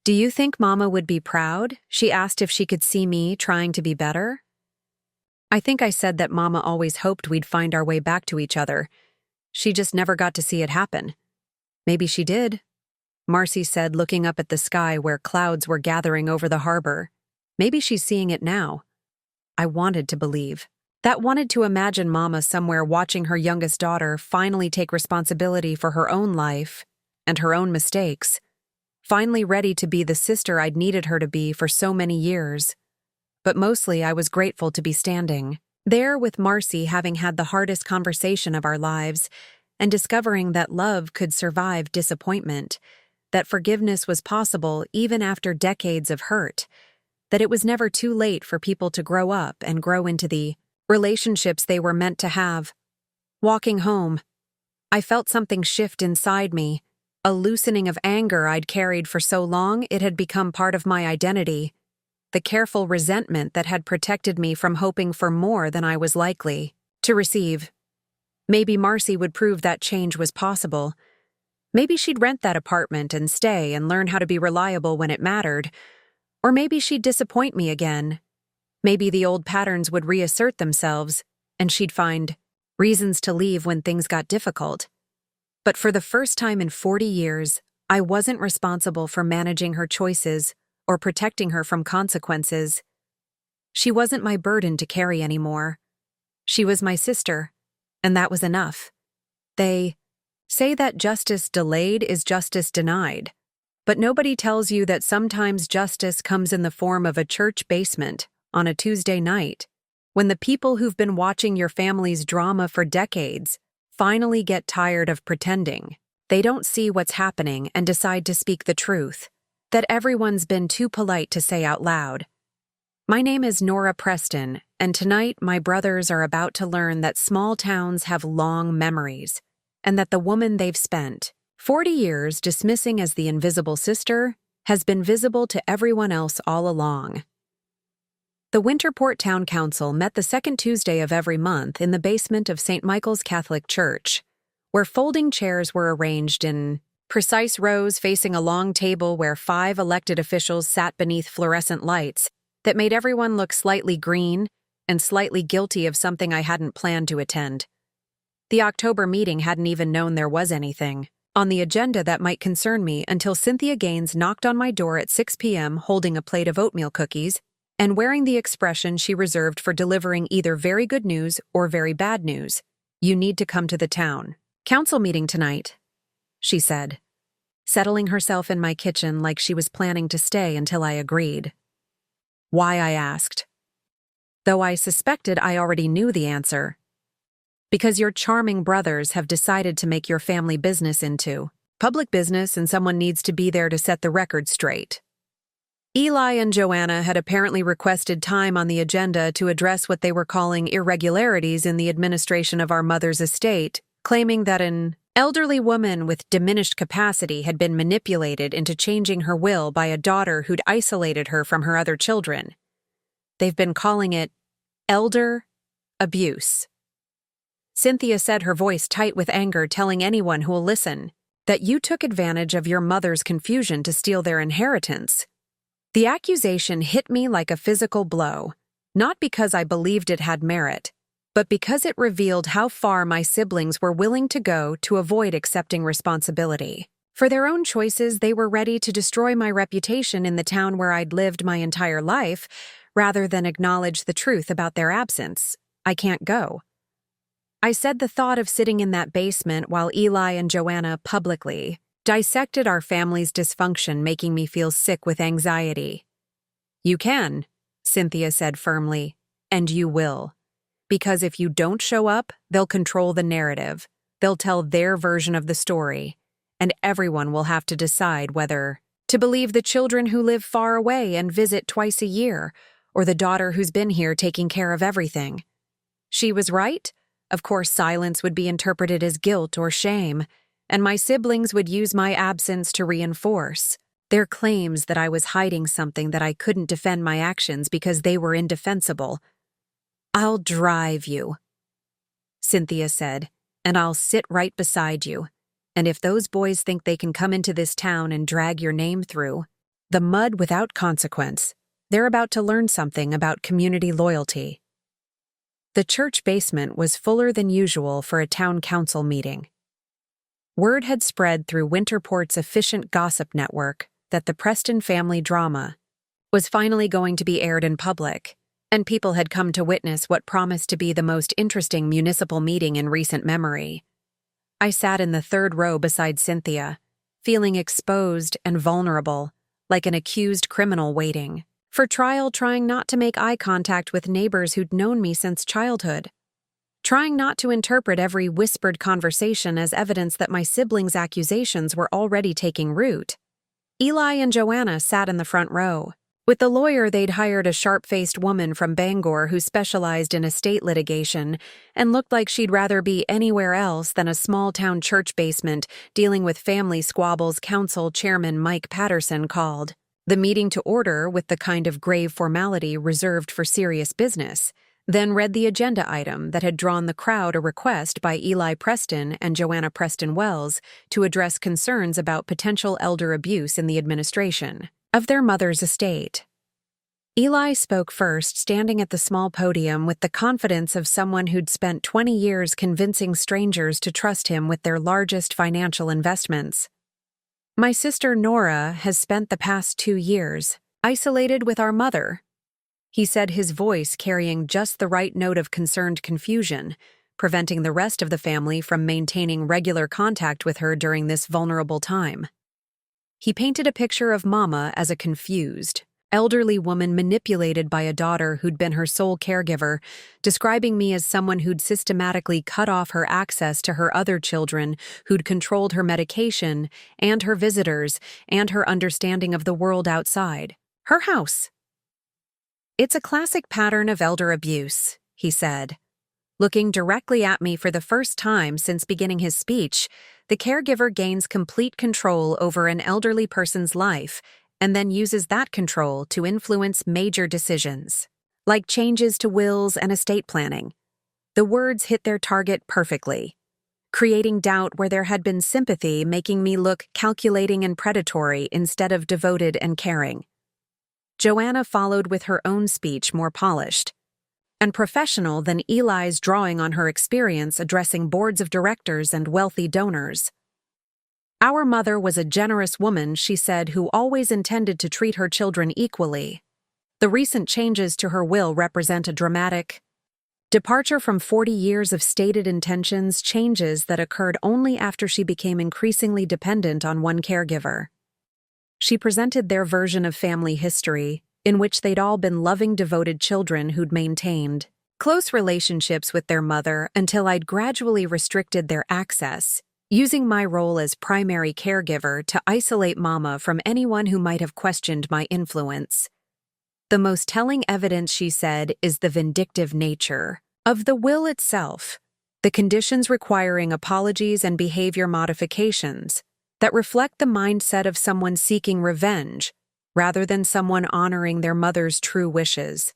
Do you think Mama would be proud? She asked if she could see me trying to be better. I think I said that Mama always hoped we'd find our way back to each other. She just never got to see it happen. Maybe she did, Marcy said, looking up at the sky where clouds were gathering over the harbor. Maybe she's seeing it now. I wanted to believe. That wanted to imagine Mama somewhere watching her youngest daughter finally take responsibility for her own life and her own mistakes, finally ready to be the sister I'd needed her to be for so many years. But mostly I was grateful to be standing there with Marcy, having had the hardest conversation of our lives, and discovering that love could survive disappointment, that forgiveness was possible even after decades of hurt, that it was never too late for people to grow up and grow into the relationships they were meant to have. Walking home, I felt something shift inside me, a loosening of anger I'd carried for so long it had become part of my identity. The careful resentment that had protected me from hoping for more than I was likely to receive. Maybe Marcy would prove that change was possible. Maybe she'd rent that apartment and stay and learn how to be reliable when it mattered. Or maybe she'd disappoint me again. Maybe the old patterns would reassert themselves, and she'd find reasons to leave when things got difficult. But for the first time in 40 years, I wasn't responsible for managing her choices or protecting her from consequences. She wasn't my burden to carry anymore. She was my sister, and that was enough. They say that justice delayed is justice denied, but nobody tells you that sometimes justice comes in the form of a church basement on a Tuesday night, when the people who've been watching your family's drama for decades finally get tired of pretending. They don't see what's happening and decide to speak the truth that everyone's been too polite to say out loud. My name is Nora Preston, and tonight my brothers are about to learn that small towns have long memories, and that the woman they've spent 40 years dismissing as the invisible sister has been visible to everyone else all along. The Winterport Town Council met the second Tuesday of every month in the basement of St. Michael's Catholic Church, where folding chairs were arranged in precise rows facing a long table where 5 elected officials sat beneath fluorescent lights that made everyone look slightly green and slightly guilty of something I hadn't planned to attend. The October meeting hadn't even known there was anything on the agenda that might concern me until Cynthia Gaines knocked on my door at 6 p.m. holding a plate of oatmeal cookies and wearing the expression she reserved for delivering either very good news or very bad news. You need to come to the town council meeting tonight, she said, settling herself in my kitchen like she was planning to stay until I agreed. Why, I asked, though I suspected I already knew the answer. Because your charming brothers have decided to make your family business into public business, and someone needs to be there to set the record straight. Eli and Joanna had apparently requested time on the agenda to address what they were calling irregularities in the administration of our mother's estate, claiming that an elderly woman with diminished capacity had been manipulated into changing her will by a daughter who'd isolated her from her other children. They've been calling it elder abuse. Cynthia said, her voice tight with anger, telling anyone who'll listen that you took advantage of your mother's confusion to steal their inheritance. The accusation hit me like a physical blow, not because I believed it had merit, but because it revealed how far my siblings were willing to go to avoid accepting responsibility. For their own choices, they were ready to destroy my reputation in the town where I'd lived my entire life, rather than acknowledge the truth about their absence. I can't go. I said the thought of sitting in that basement while Eli and Joanna publicly dissected our family's dysfunction making me feel sick with anxiety. You can, Cynthia said firmly, and you will. Because if you don't show up, they'll control the narrative. They'll tell their version of the story, and everyone will have to decide whether to believe the children who live far away and visit twice a year, or the daughter who's been here taking care of everything. She was right. Of course, silence would be interpreted as guilt or shame, and my siblings would use my absence to reinforce their claims that I was hiding something that I couldn't defend my actions because they were indefensible. I'll drive you, Cynthia said, and I'll sit right beside you. And if those boys think they can come into this town and drag your name through the mud without consequence, they're about to learn something about community loyalty. The church basement was fuller than usual for a town council meeting. Word had spread through Winterport's efficient gossip network that the Preston family drama was finally going to be aired in public, and people had come to witness what promised to be the most interesting municipal meeting in recent memory. I sat in the third row beside Cynthia, feeling exposed and vulnerable, like an accused criminal waiting for trial, trying not to make eye contact with neighbors who'd known me since childhood, trying not to interpret every whispered conversation as evidence that my siblings' accusations were already taking root. Eli and Joanna sat in the front row. With the lawyer, they'd hired a sharp-faced woman from Bangor who specialized in estate litigation and looked like she'd rather be anywhere else than a small-town church basement dealing with family squabbles. Council Chairman Mike Patterson called the meeting to order with the kind of grave formality reserved for serious business, then read the agenda item that had drawn the crowd, a request by Eli Preston and Joanna Preston Wells to address concerns about potential elder abuse in the administration of their mother's estate. Eli spoke first, standing at the small podium with the confidence of someone who'd spent 20 years convincing strangers to trust him with their largest financial investments. My sister Nora has spent the past 2 years isolated with our mother, he said, his voice carrying just the right note of concerned confusion, preventing the rest of the family from maintaining regular contact with her during this vulnerable time. He painted a picture of Mama as a confused, elderly woman manipulated by a daughter who'd been her sole caregiver, describing me as someone who'd systematically cut off her access to her other children, who'd controlled her medication and her visitors and her understanding of the world outside her house. It's a classic pattern of elder abuse, he said. Looking directly at me for the first time since beginning his speech, the caregiver gains complete control over an elderly person's life and then uses that control to influence major decisions, like changes to wills and estate planning. The words hit their target perfectly, creating doubt where there had been sympathy, making me look calculating and predatory instead of devoted and caring. Joanna followed with her own speech, more polished and professional than Eli's, drawing on her experience addressing boards of directors and wealthy donors. Our mother was a generous woman, she said, who always intended to treat her children equally. The recent changes to her will represent a dramatic departure from 40 years of stated intentions, changes that occurred only after she became increasingly dependent on one caregiver. She presented their version of family history, in which they'd all been loving, devoted children who'd maintained close relationships with their mother until I'd gradually restricted their access, using my role as primary caregiver to isolate Mama from anyone who might have questioned my influence. The most telling evidence, she said, is the vindictive nature of the will itself, the conditions requiring apologies and behavior modifications that reflect the mindset of someone seeking revenge rather than someone honoring their mother's true wishes.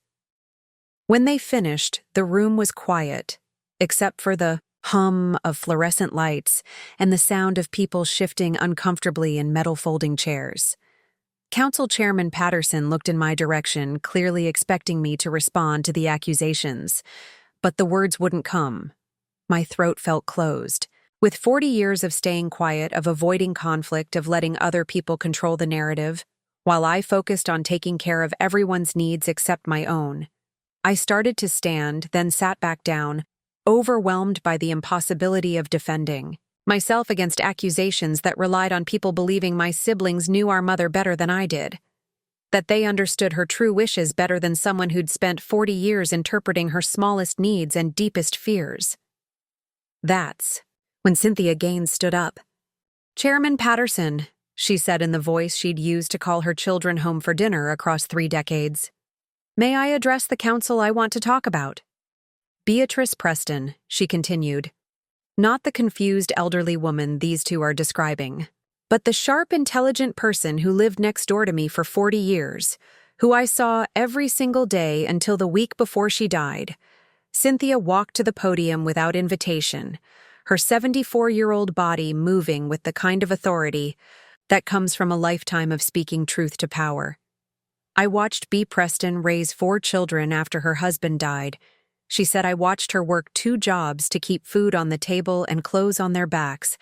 When they finished, the room was quiet, except for the hum of fluorescent lights and the sound of people shifting uncomfortably in metal folding chairs. Council Chairman Patterson looked in my direction, clearly expecting me to respond to the accusations, but the words wouldn't come. My throat felt closed. With 40 years of staying quiet, of avoiding conflict, of letting other people control the narrative, while I focused on taking care of everyone's needs except my own, I started to stand, then sat back down, overwhelmed by the impossibility of defending myself against accusations that relied on people believing my siblings knew our mother better than I did, that they understood her true wishes better than someone who'd spent 40 years interpreting her smallest needs and deepest fears. That's when Cynthia Gaines stood up. "Chairman Patterson," she said in the voice she'd used to call her children home for dinner across 3 decades. "May I address the council I want to talk about?" "Beatrice Preston," she continued. "Not the confused elderly woman these two are describing, but the sharp, intelligent person who lived next door to me for 40 years, who I saw every single day until the week before she died." Cynthia walked to the podium without invitation, her 74-year-old body moving with the kind of authority that comes from a lifetime of speaking truth to power. "I watched B. Preston raise 4 children after her husband died," she said. "I watched her work 2 jobs to keep food on the table and clothes on their backs.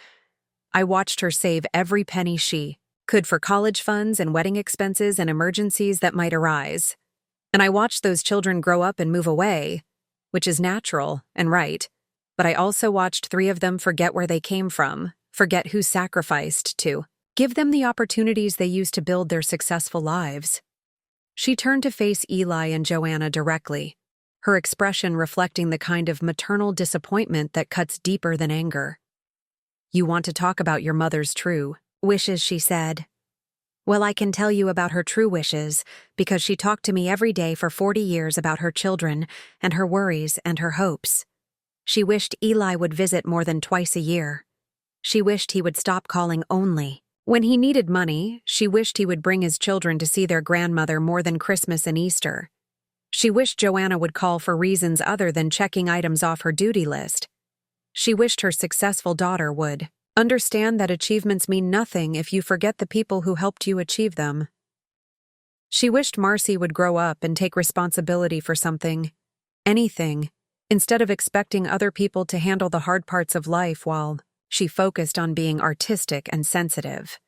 I watched her save every penny she could for college funds and wedding expenses and emergencies that might arise. And I watched those children grow up and move away, which is natural and right. But I also watched 3 of them forget where they came from, forget who sacrificed to give them the opportunities they used to build their successful lives." She turned to face Eli and Joanna directly, her expression reflecting the kind of maternal disappointment that cuts deeper than anger. "You want to talk about your mother's true wishes," she said. "Well, I can tell you about her true wishes, because she talked to me every day for 40 years about her children and her worries and her hopes. She wished Eli would visit more than twice a year. She wished he would stop calling only when he needed money. She wished he would bring his children to see their grandmother more than Christmas and Easter. She wished Joanna would call for reasons other than checking items off her duty list. She wished her successful daughter would understand that achievements mean nothing if you forget the people who helped you achieve them. She wished Marcy would grow up and take responsibility for something, anything, instead of expecting other people to handle the hard parts of life while she focused on being artistic and sensitive."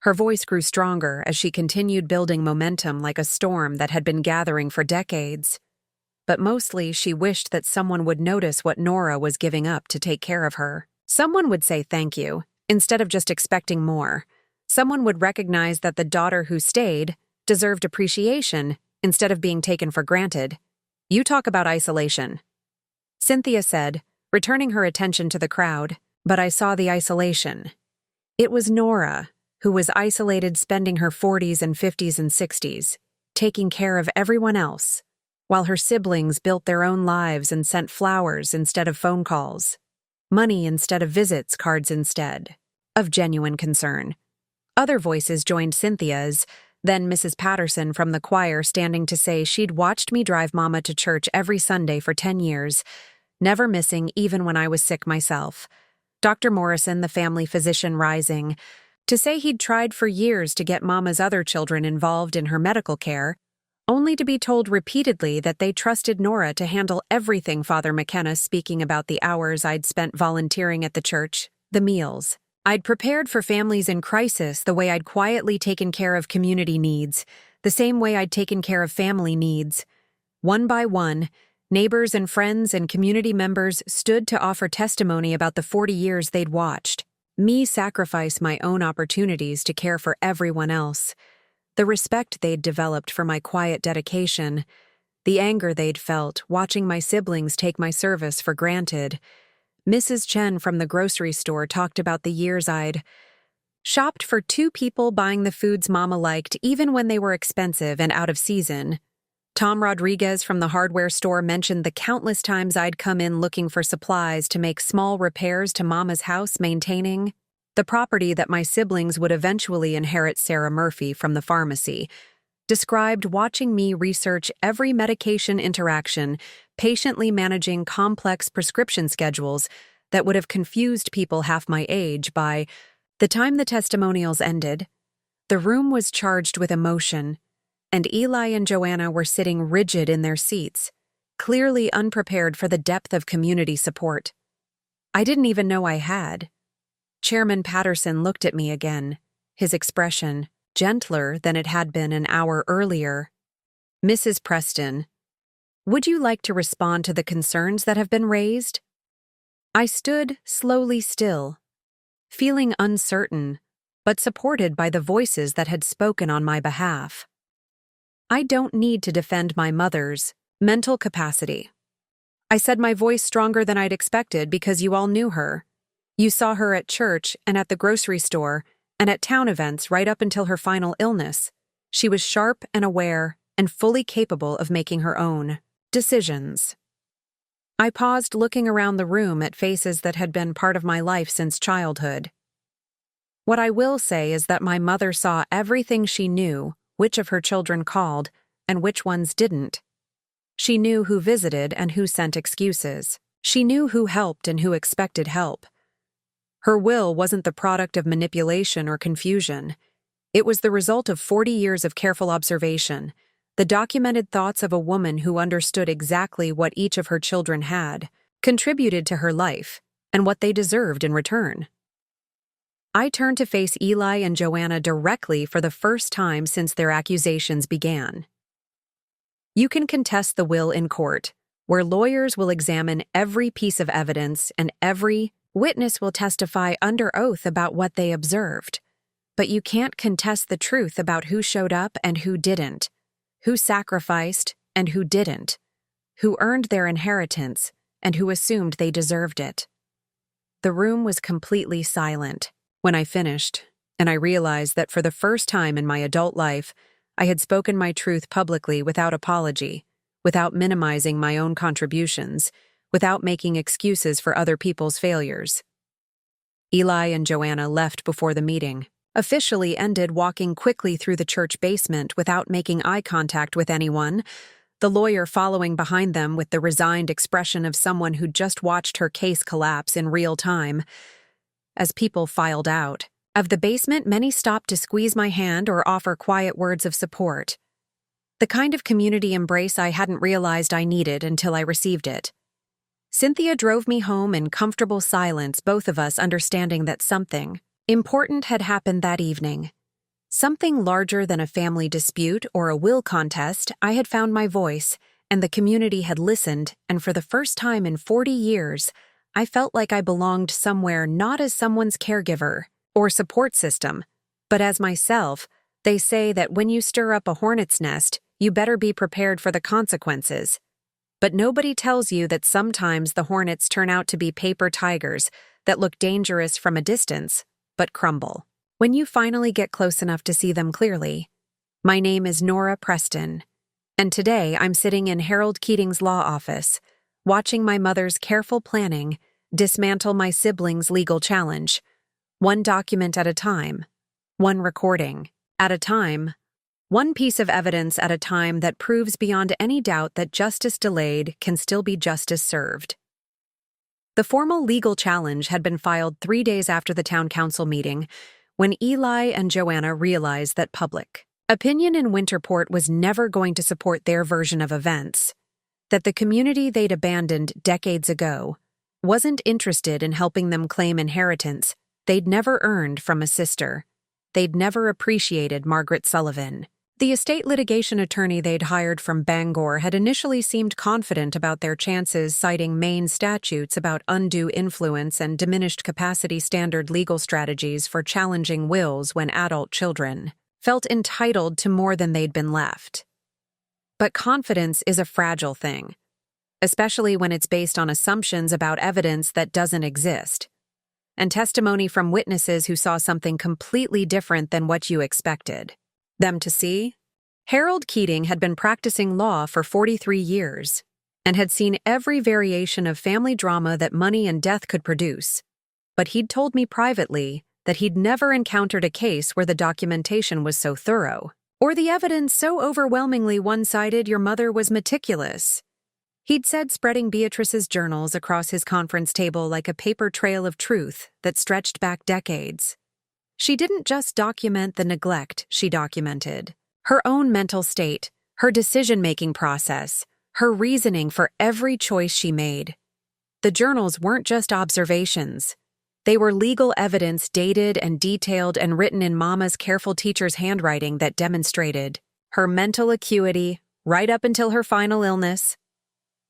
Her voice grew stronger as she continued building momentum like a storm that had been gathering for decades. But mostly she wished that someone would notice what Nora was giving up to take care of her. Someone would say thank you, instead of just expecting more. Someone would recognize that the daughter who stayed deserved appreciation instead of being taken for granted. "You talk about isolation," Cynthia said, returning her attention to the crowd. "But I saw the isolation. It was Nora, who was isolated, spending her 40s and 50s and 60s, taking care of everyone else, while her siblings built their own lives and sent flowers instead of phone calls, money instead of visits, cards instead of genuine concern." Other voices joined Cynthia's, then Mrs. Patterson from the choir standing to say she'd watched me drive Mama to church every Sunday for 10 years, never missing even when I was sick myself. Dr. Morrison, the family physician, rising, to say he'd tried for years to get Mama's other children involved in her medical care, only to be told repeatedly that they trusted Nora to handle everything. Father McKenna speaking about the hours I'd spent volunteering at the church, the meals I'd prepared for families in crisis, the way I'd quietly taken care of community needs, the same way I'd taken care of family needs. One by one, neighbors and friends and community members stood to offer testimony about the 40 years they'd watched me sacrifice my own opportunities to care for everyone else. The respect they'd developed for my quiet dedication, the anger they'd felt watching my siblings take my service for granted. Mrs. Chen from the grocery store talked about the years I'd shopped for 2 people, buying the foods Mama liked even when they were expensive and out of season. Tom Rodriguez from the hardware store mentioned the countless times I'd come in looking for supplies to make small repairs to Mama's house, maintaining the property that my siblings would eventually inherit. Sarah Murphy from the pharmacy described watching me research every medication interaction, patiently managing complex prescription schedules that would have confused people half my age. By the time the testimonials ended, the room was charged with emotion, and Eli and Joanna were sitting rigid in their seats, clearly unprepared for the depth of community support I didn't even know I had. Chairman Patterson looked at me again, his expression gentler than it had been an hour earlier. "Mrs. Preston, Would you like to respond to the concerns that have been raised? I stood slowly still, feeling uncertain, but supported by the voices that had spoken on my behalf. I don't need to defend my mother's mental capacity. I said, my voice stronger than I'd expected because you all knew her. You saw her at church and at the grocery store and at town events right up until her final illness. She was sharp and aware and fully capable of making her own decisions. I paused, looking around the room at faces that had been part of my life since childhood. What I will say is that my mother saw everything. She knew which of her children called and which ones didn't. She knew who visited and who sent excuses. She knew who helped and who expected help. Her will wasn't the product of manipulation or confusion. It was the result of 40 years of careful observation, the documented thoughts of a woman who understood exactly what each of her children had, contributed to her life, and what they deserved in return. I turned to face Eli and Joanna directly for the first time since their accusations began. You can contest the will in court, where lawyers will examine every piece of evidence and every witness will testify under oath about what they observed. But you can't contest the truth about who showed up and who didn't, who sacrificed and who didn't, who earned their inheritance and who assumed they deserved it. The room was completely silent when I finished, and I realized that for the first time in my adult life, I had spoken my truth publicly without apology, without minimizing my own contributions, without making excuses for other people's failures. Eli and Joanna left before the meeting, officially ended, walking quickly through the church basement without making eye contact with anyone, the lawyer following behind them with the resigned expression of someone who'd just watched her case collapse in real time. As people filed out of the basement, many stopped to squeeze my hand or offer quiet words of support. The kind of community embrace I hadn't realized I needed until I received it. Cynthia drove me home in comfortable silence, both of us understanding that something important had happened that evening. Something larger than a family dispute or a will contest. I had found my voice, and the community had listened, and for the first time in 40 years, I felt like I belonged somewhere, not as someone's caregiver or support system, but as myself. They say that when you stir up a hornet's nest, you better be prepared for the consequences. But nobody tells you that sometimes the hornets turn out to be paper tigers that look dangerous from a distance, but crumble when you finally get close enough to see them clearly. My name is Nora Preston, and today I'm sitting in Harold Keating's law office, watching my mother's careful planning dismantle my siblings' legal challenge, one document at a time, one recording at a time, one piece of evidence at a time that proves beyond any doubt that justice delayed can still be justice served. The formal legal challenge had been filed 3 days after the town council meeting, when Eli and Joanna realized that public opinion in Winterport was never going to support their version of events, that the community they'd abandoned decades ago wasn't interested in helping them claim inheritance they'd never earned from a sister. They'd never appreciated Margaret Sullivan. The estate litigation attorney they'd hired from Bangor had initially seemed confident about their chances, citing Maine statutes about undue influence and diminished capacity standard legal strategies for challenging wills when adult children felt entitled to more than they'd been left. But confidence is a fragile thing, especially when it's based on assumptions about evidence that doesn't exist, and testimony from witnesses who saw something completely different than what you expected them to see. Harold Keating had been practicing law for 43 years and had seen every variation of family drama that money and death could produce, but he'd told me privately that he'd never encountered a case where the documentation was so thorough, or the evidence so overwhelmingly one-sided your mother was meticulous. He'd said, spreading Beatrice's journals across his conference table like a paper trail of truth that stretched back decades. She didn't just document the neglect, she documented her own mental state, her decision-making process, her reasoning for every choice she made. The journals weren't just observations. They were legal evidence, dated and detailed and written in Mama's careful teacher's handwriting that demonstrated her mental acuity right up until her final illness,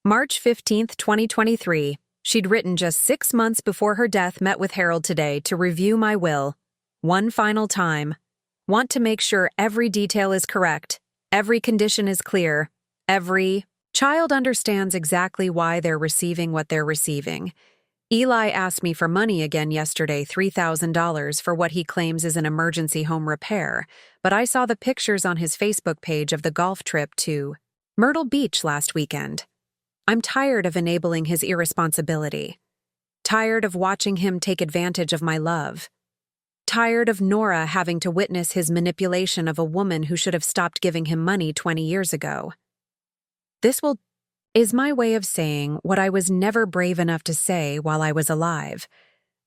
March 15, 2023. She'd written just 6 months before her death. Met with Harold today to review my will. One final time. Want to make sure every detail is correct. Every condition is clear. Every child understands exactly why they're receiving what they're receiving. Eli asked me for money again yesterday, $3,000 for what he claims is an emergency home repair, but I saw the pictures on his Facebook page of the golf trip to Myrtle Beach last weekend. I'm tired of enabling his irresponsibility. Tired of watching him take advantage of my love. Tired of Nora having to witness his manipulation of a woman who should have stopped giving him money 20 years ago. This is my way of saying what I was never brave enough to say while I was alive,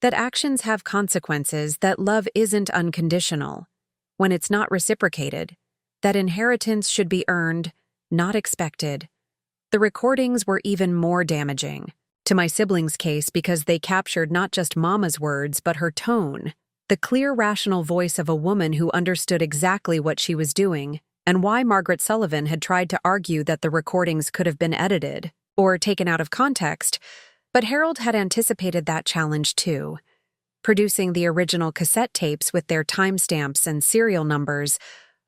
that actions have consequences, that love isn't unconditional, when it's not reciprocated, that inheritance should be earned, not expected. The recordings were even more damaging to my siblings' case because they captured not just Mama's words but her tone, the clear, rational voice of a woman who understood exactly what she was doing, and why Margaret Sullivan had tried to argue that the recordings could have been edited or taken out of context, but Harold had anticipated that challenge too, producing the original cassette tapes with their timestamps and serial numbers,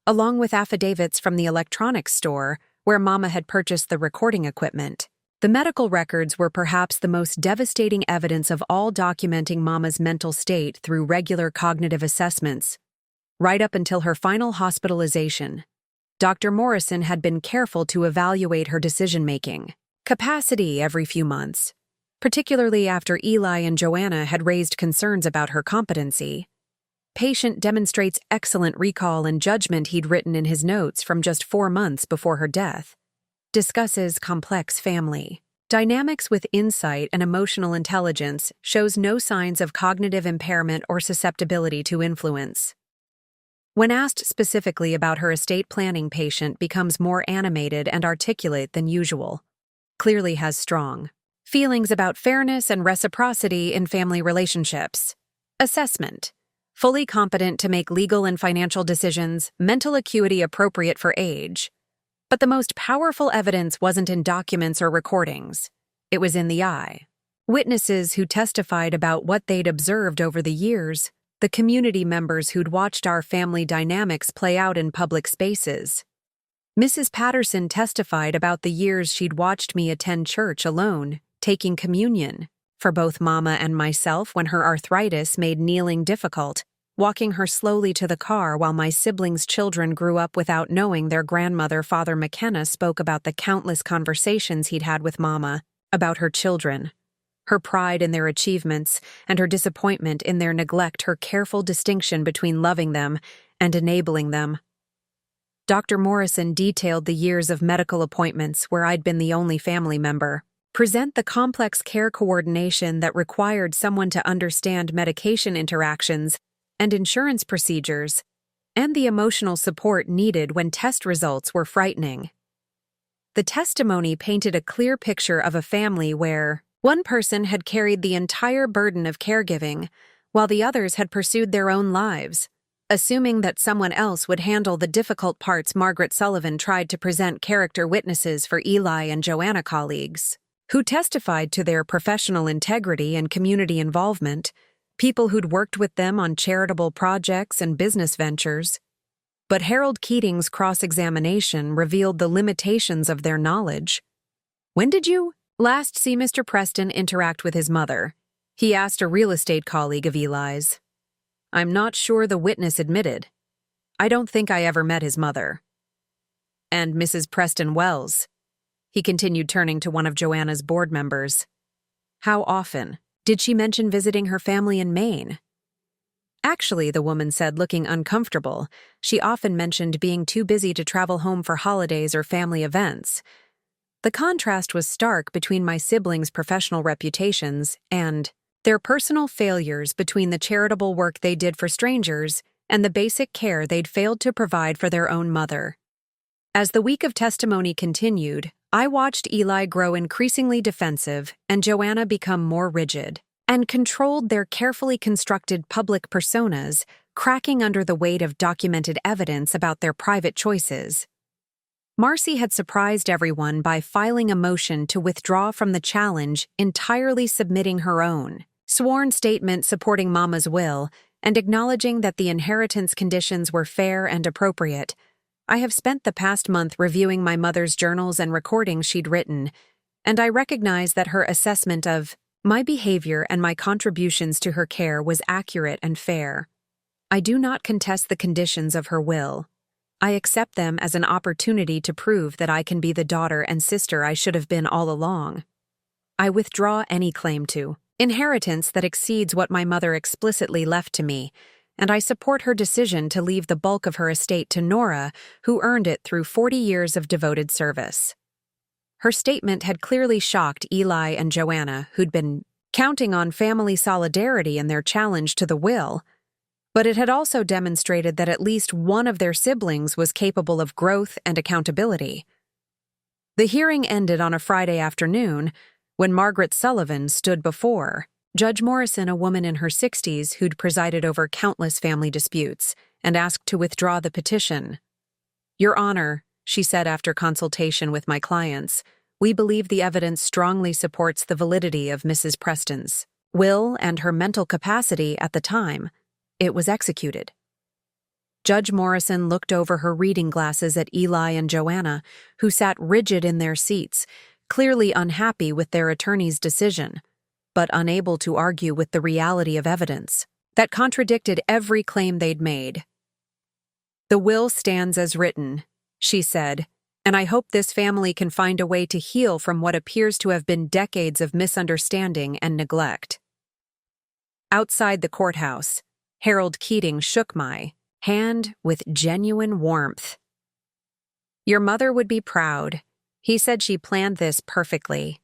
along with affidavits from the electronics store where Mama had purchased the recording equipment. The medical records were perhaps the most devastating evidence of all, documenting Mama's mental state through regular cognitive assessments, right up until her final hospitalization. Dr. Morrison had been careful to evaluate her decision-making capacity every few months, particularly after Eli and Joanna had raised concerns about her competency. Patient demonstrates excellent recall and judgment, he'd written in his notes from just 4 months before her death. Discusses complex family dynamics with insight and emotional intelligence, shows no signs of cognitive impairment or susceptibility to influence. When asked specifically about her estate planning, patient becomes more animated and articulate than usual. Clearly has strong feelings about fairness and reciprocity in family relationships. Assessment. Fully competent to make legal and financial decisions, mental acuity appropriate for age. But the most powerful evidence wasn't in documents or recordings. It was in the eye. Witnesses who testified about what they'd observed over the years, the community members who'd watched our family dynamics play out in public spaces. Mrs. Patterson testified about the years she'd watched me attend church alone, taking communion, for both Mama and myself when her arthritis made kneeling difficult, walking her slowly to the car while my siblings' children grew up without knowing their grandmother. Father McKenna spoke about the countless conversations he'd had with Mama about her children, her pride in their achievements and her disappointment in their neglect, her careful distinction between loving them and enabling them. Dr. Morrison detailed the years of medical appointments where I'd been the only family member, present the complex care coordination that required someone to understand medication interactions and insurance procedures, and the emotional support needed when test results were frightening. The testimony painted a clear picture of a family where one person had carried the entire burden of caregiving, while the others had pursued their own lives, assuming that someone else would handle the difficult parts. Margaret Sullivan tried to present character witnesses for Eli and Joanna, colleagues, who testified to their professional integrity and community involvement, people who'd worked with them on charitable projects and business ventures. But Harold Keating's cross-examination revealed the limitations of their knowledge. "When did you last see Mr. Preston interact with his mother?" he asked a real estate colleague of Eli's. "I'm not sure," the witness admitted. "I don't think I ever met his mother." "And Mrs. Preston Wells?" he continued, turning to one of Joanna's board members. "How often? Did she mention visiting her family in Maine?" "Actually," the woman said, looking uncomfortable, "she often mentioned being too busy to travel home for holidays or family events." The contrast was stark between my siblings' professional reputations and their personal failures, between the charitable work they did for strangers and the basic care they'd failed to provide for their own mother. As the week of testimony continued, I watched Eli grow increasingly defensive and Joanna become more rigid, and controlled their carefully constructed public personas, cracking under the weight of documented evidence about their private choices. Marcy had surprised everyone by filing a motion to withdraw from the challenge, entirely submitting her own sworn statement supporting Mama's will and acknowledging that the inheritance conditions were fair and appropriate. I have spent the past month reviewing my mother's journals and recordings she'd written, and I recognize that her assessment of my behavior and my contributions to her care was accurate and fair. I do not contest the conditions of her will. I accept them as an opportunity to prove that I can be the daughter and sister I should have been all along. I withdraw any claim to inheritance that exceeds what my mother explicitly left to me, and I support her decision to leave the bulk of her estate to Nora, who earned it through 40 years of devoted service. Her statement had clearly shocked Eli and Joanna, who'd been counting on family solidarity in their challenge to the will, but it had also demonstrated that at least one of their siblings was capable of growth and accountability. The hearing ended on a Friday afternoon when Margaret Sullivan stood before Judge Morrison, a woman in her 60s who'd presided over countless family disputes, and asked to withdraw the petition. "Your Honor," she said after consultation with my clients, "we believe the evidence strongly supports the validity of Mrs. Preston's will and her mental capacity at the time it was executed." Judge Morrison looked over her reading glasses at Eli and Joanna, who sat rigid in their seats, clearly unhappy with their attorney's decision, but unable to argue with the reality of evidence that contradicted every claim they'd made. "The will stands as written," she said, "and I hope this family can find a way to heal from what appears to have been decades of misunderstanding and neglect." Outside the courthouse, Harold Keating shook my hand with genuine warmth. "Your mother would be proud. He said she planned this perfectly,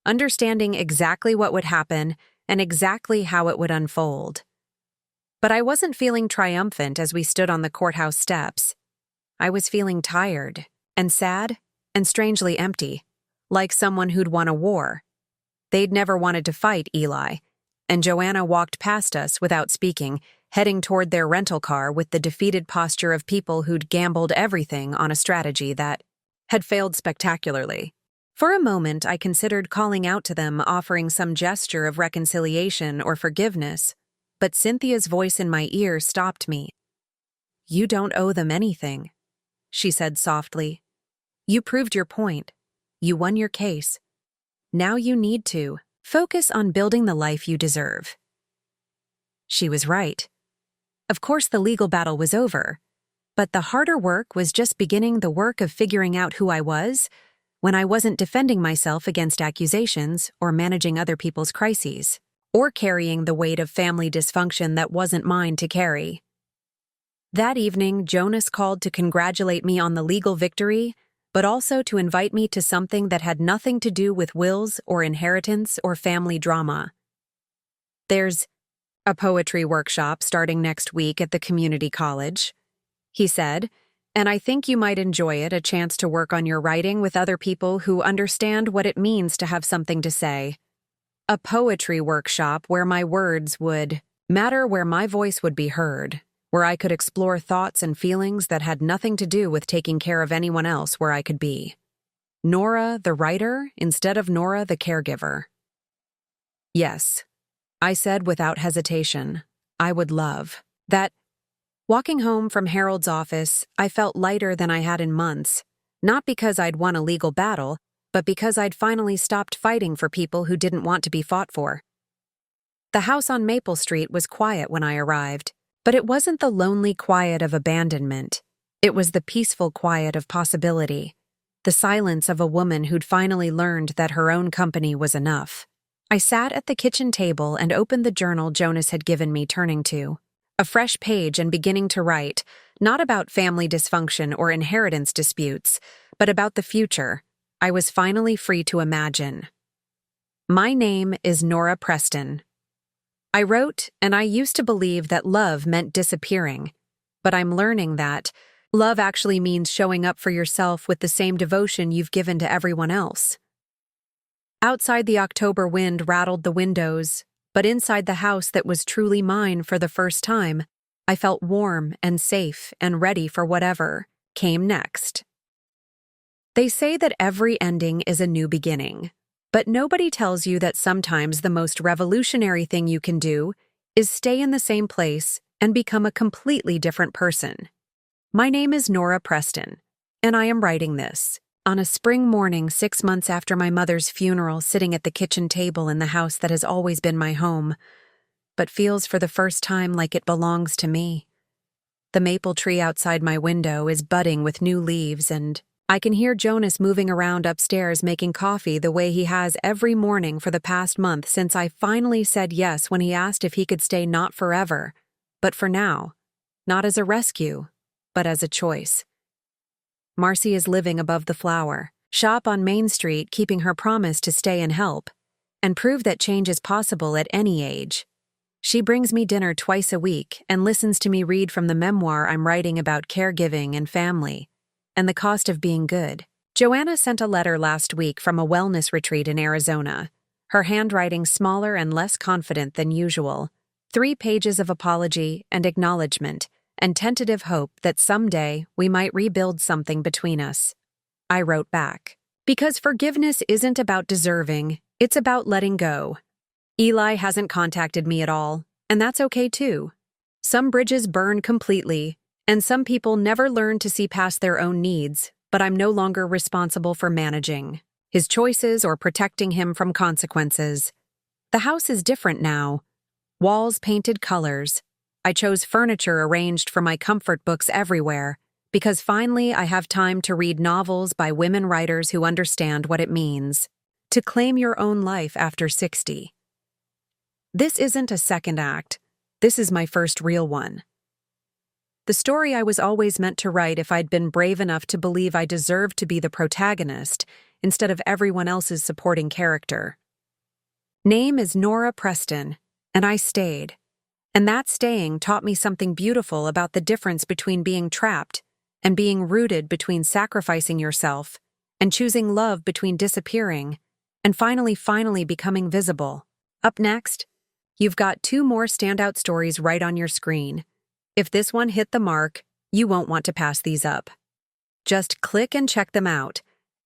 understanding exactly what would happen and exactly how it would unfold." But I wasn't feeling triumphant as we stood on the courthouse steps. I was feeling tired and sad and strangely empty, like someone who'd won a war. They'd never wanted to fight Eli, and Joanna walked past us without speaking, heading toward their rental car with the defeated posture of people who'd gambled everything on a strategy that had failed spectacularly. For a moment, I considered calling out to them, offering some gesture of reconciliation or forgiveness, but Cynthia's voice in my ear stopped me. "You don't owe them anything," she said softly. "You proved your point. You won your case. Now you need to focus on building the life you deserve." She was right. Of course, the legal battle was over, but the harder work was just beginning, the work of figuring out who I was when I wasn't defending myself against accusations or managing other people's crises, or carrying the weight of family dysfunction that wasn't mine to carry. That evening, Jonas called to congratulate me on the legal victory, but also to invite me to something that had nothing to do with wills or inheritance or family drama. "There's a poetry workshop starting next week at the community college," he said, "and I think you might enjoy it, a chance to work on your writing with other people who understand what it means to have something to say. A poetry workshop where my words would matter, where my voice would be heard, where I could explore thoughts and feelings that had nothing to do with taking care of anyone else, where I could be Nora, the writer, instead of Nora, the caregiver." "Yes," I said without hesitation, "I would love that." Walking home from Harold's office, I felt lighter than I had in months, not because I'd won a legal battle, but because I'd finally stopped fighting for people who didn't want to be fought for. The house on Maple Street was quiet when I arrived, but it wasn't the lonely quiet of abandonment. It was the peaceful quiet of possibility, the silence of a woman who'd finally learned that her own company was enough. I sat at the kitchen table and opened the journal Jonas had given me, turning to a fresh page and beginning to write, not about family dysfunction or inheritance disputes, but about the future I was finally free to imagine. "My name is Nora Preston." I wrote, and I used to believe that love meant disappearing, but I'm learning that love actually means showing up for yourself with the same devotion you've given to everyone else. Outside, the October wind rattled the windows, but inside the house that was truly mine for the first time, I felt warm and safe and ready for whatever came next. They say that every ending is a new beginning, but nobody tells you that sometimes the most revolutionary thing you can do is stay in the same place and become a completely different person. My name is Nora Preston, and I am writing this on a spring morning 6 months after my mother's funeral, sitting at the kitchen table in the house that has always been my home, but feels for the first time like it belongs to me. The maple tree outside my window is budding with new leaves, and I can hear Jonas moving around upstairs making coffee the way he has every morning for the past month since I finally said yes when he asked if he could stay not forever, but for now, not as a rescue, but as a choice. Marcy is living above the flower shop on Main Street, keeping her promise to stay and help, and prove that change is possible at any age. She brings me dinner twice a week and listens to me read from the memoir I'm writing about caregiving and family, and the cost of being good. Joanna sent a letter last week from a wellness retreat in Arizona, her handwriting smaller and less confident than usual, 3 pages of apology and acknowledgement, and tentative hope that someday we might rebuild something between us. I wrote back, because forgiveness isn't about deserving, it's about letting go. Eli hasn't contacted me at all, and that's okay too. Some bridges burn completely, and some people never learn to see past their own needs, but I'm no longer responsible for managing his choices or protecting him from consequences. The house is different now. Walls painted colors. I chose furniture arranged for my comfort books everywhere, because finally I have time to read novels by women writers who understand what it means to claim your own life after 60. This isn't a second act. This is my first real one. The story I was always meant to write if I'd been brave enough to believe I deserved to be the protagonist instead of everyone else's supporting character. Name is Nora Preston, and I stayed. And that staying taught me something beautiful about the difference between being trapped and being rooted, between sacrificing yourself and choosing love, between disappearing and finally becoming visible. Up next, you've got 2 more standout stories right on your screen. If this one hit the mark, you won't want to pass these up. Just click and check them out.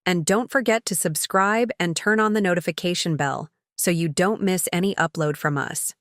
And don't forget to subscribe and turn on the notification bell so you don't miss any upload from us.